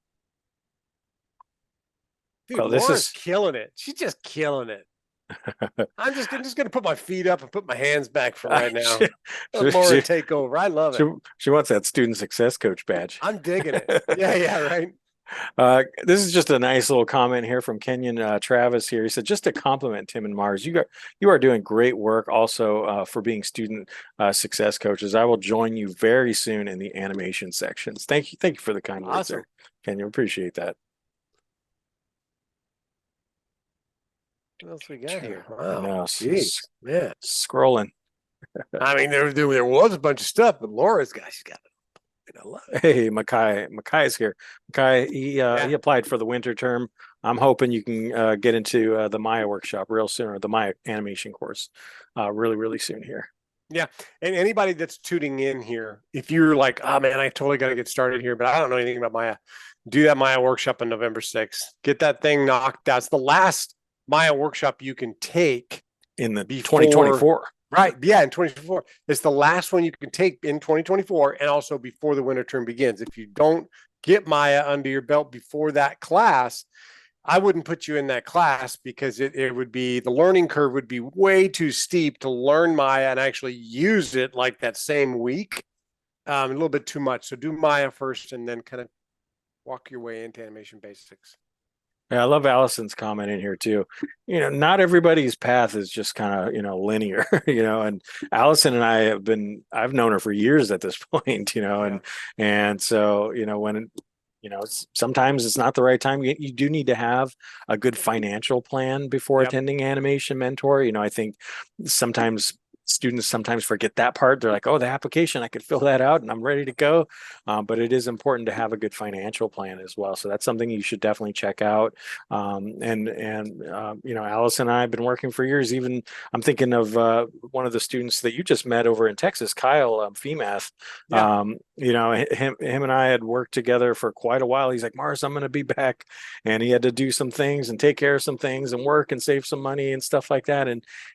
S3: Dude,
S4: Well,
S3: Laura's killing it. She's just killing it. I'm just going to put my feet up and put my hands back for right now. Let Laura take over. I love it.
S4: She wants that student success coach badge.
S3: I'm digging it. Yeah, right.
S4: This is just a nice little comment here from Kenyon Travis here. He said, just to compliment Tim and Mars, you are doing great work also for being student success coaches. I will join you very soon in the animation sections. Thank you for the kind words there, Kenyon. Appreciate that.
S3: What else we got here? Wow,
S4: geez,
S3: man,
S4: scrolling.
S3: I mean, there was a bunch of stuff, but she's got it. I love it.
S4: Hey, Makai is here. Makai, he applied for the winter term. I'm hoping you can get into the Maya workshop real soon, or the Maya animation course, really soon here.
S3: Yeah, and anybody that's tuning in here, if you're like, oh man, I totally got to get started here, but I don't know anything about Maya, do that Maya workshop on November 6th. Get that thing knocked out. It's the last Maya workshop you can take
S4: in the 2024.
S3: Right. Yeah, in 2024. It's the last one you can take in 2024 and also before the winter term begins. If you don't get Maya under your belt before that class, I wouldn't put you in that class because it would be, the learning curve would be way too steep to learn Maya and actually use it like that same week. A little bit too much. So do Maya first and then kind of walk your way into animation basics.
S4: Yeah, I love Allison's comment in here too. Not everybody's path is just kind of, linear, and Allison and I've known her for years at this point, and so, when sometimes it's not the right time. You do need to have a good financial plan before attending Animation Mentor. I think sometimes students forget that part. They're like, oh, the application, I could fill that out and I'm ready to go. But it is important to have a good financial plan as well. So that's something you should definitely check out. Allison and I have been working for years. Even I'm thinking of one of the students that you just met over in Texas, Kyle, FEMAth. Him and I had worked together for quite a while. He's like, Mars, I'm going to be back. And he had to do some things and take care of some things and work and save some money and stuff like that.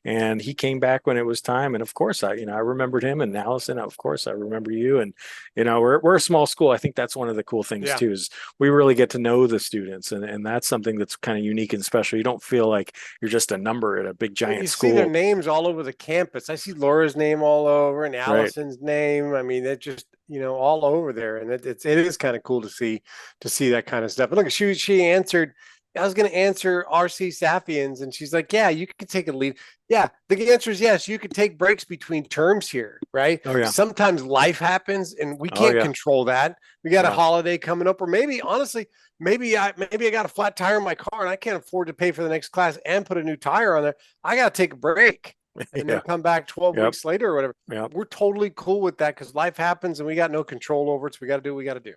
S4: And he came back when it was time. And of course, I remembered him, and Allison, of course, I remember you. And, we're a small school. I think that's one of the cool things too, is we really get to know the students. And that's something that's kind of unique and special. You don't feel like you're just a number at a big giant school.
S3: You see their names all over the campus. I see Laura's name all over and Allison's name. I mean, it just, all over there. And it is kind of cool to see that kind of stuff. And look, she answered, I was going to answer RC Sapiens, and she's like, yeah, you could take a leave. Yeah, the answer is yes. You could take breaks between terms here, right?
S4: Oh, yeah.
S3: Sometimes life happens and we can't control that. We got a holiday coming up, or maybe honestly, maybe I got a flat tire in my car and I can't afford to pay for the next class and put a new tire on there. I got to take a break and then come back 12 weeks later or whatever. We're totally cool with that because life happens and we got no control over it. So we got to do what we got to do.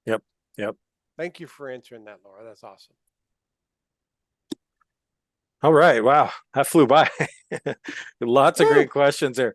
S4: Yep.
S3: Thank you for answering that, Laura. That's awesome.
S4: All right. Wow. That flew by. Lots of great questions there.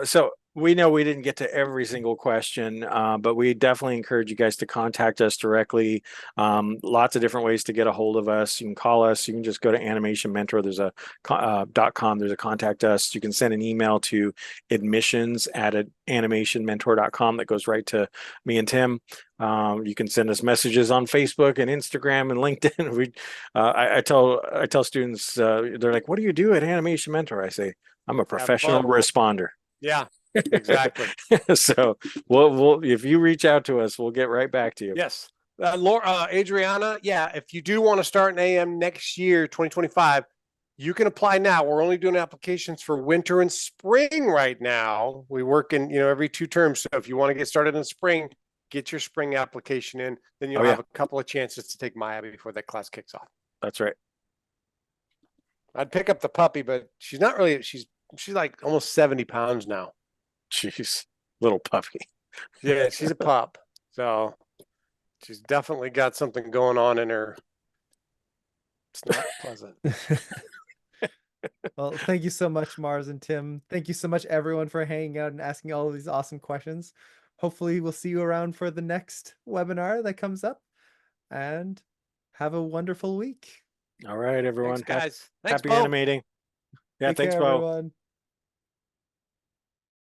S4: So we know we didn't get to every single question, but we definitely encourage you guys to contact us directly. Lots of different ways to get a hold of us. You can call us. You can just go to Animation Mentor. There's a .com. There's a contact us. You can send an email to admissions@animationmentor.com that goes right to me and Tim. You can send us messages on Facebook and Instagram and LinkedIn. I tell students, they're like, what do you do at Animation Mentor? I say, I'm a professional responder.
S3: Yeah, exactly.
S4: So we'll if you reach out to us, we'll get right back to you.
S3: Yes. Laura, Adriana, if you do want to start an AM next year, 2025, you can apply now. We're only doing applications for winter and spring right now. We work in, every 2 terms. So if you want to get started in spring, get your spring application in, then you'll have a couple of chances to take Maya before that class kicks off.
S4: That's right.
S3: I'd pick up the puppy, but she's not really, she's like almost 70 pounds now.
S4: Jeez, little puppy.
S3: Yeah, she's a pup. So she's definitely got something going on in her. It's not pleasant.
S1: Well, thank you so much, Mars and Tim. Thank you so much, everyone, for hanging out and asking all of these awesome questions. Hopefully we'll see you around for the next webinar that comes up, and have a wonderful week.
S4: All right, everyone.
S3: Thanks, guys. Thanks,
S4: Happy
S3: Bo.
S4: animating. Yeah,
S1: Take
S4: thanks,
S1: care,
S4: Bo.
S1: everyone.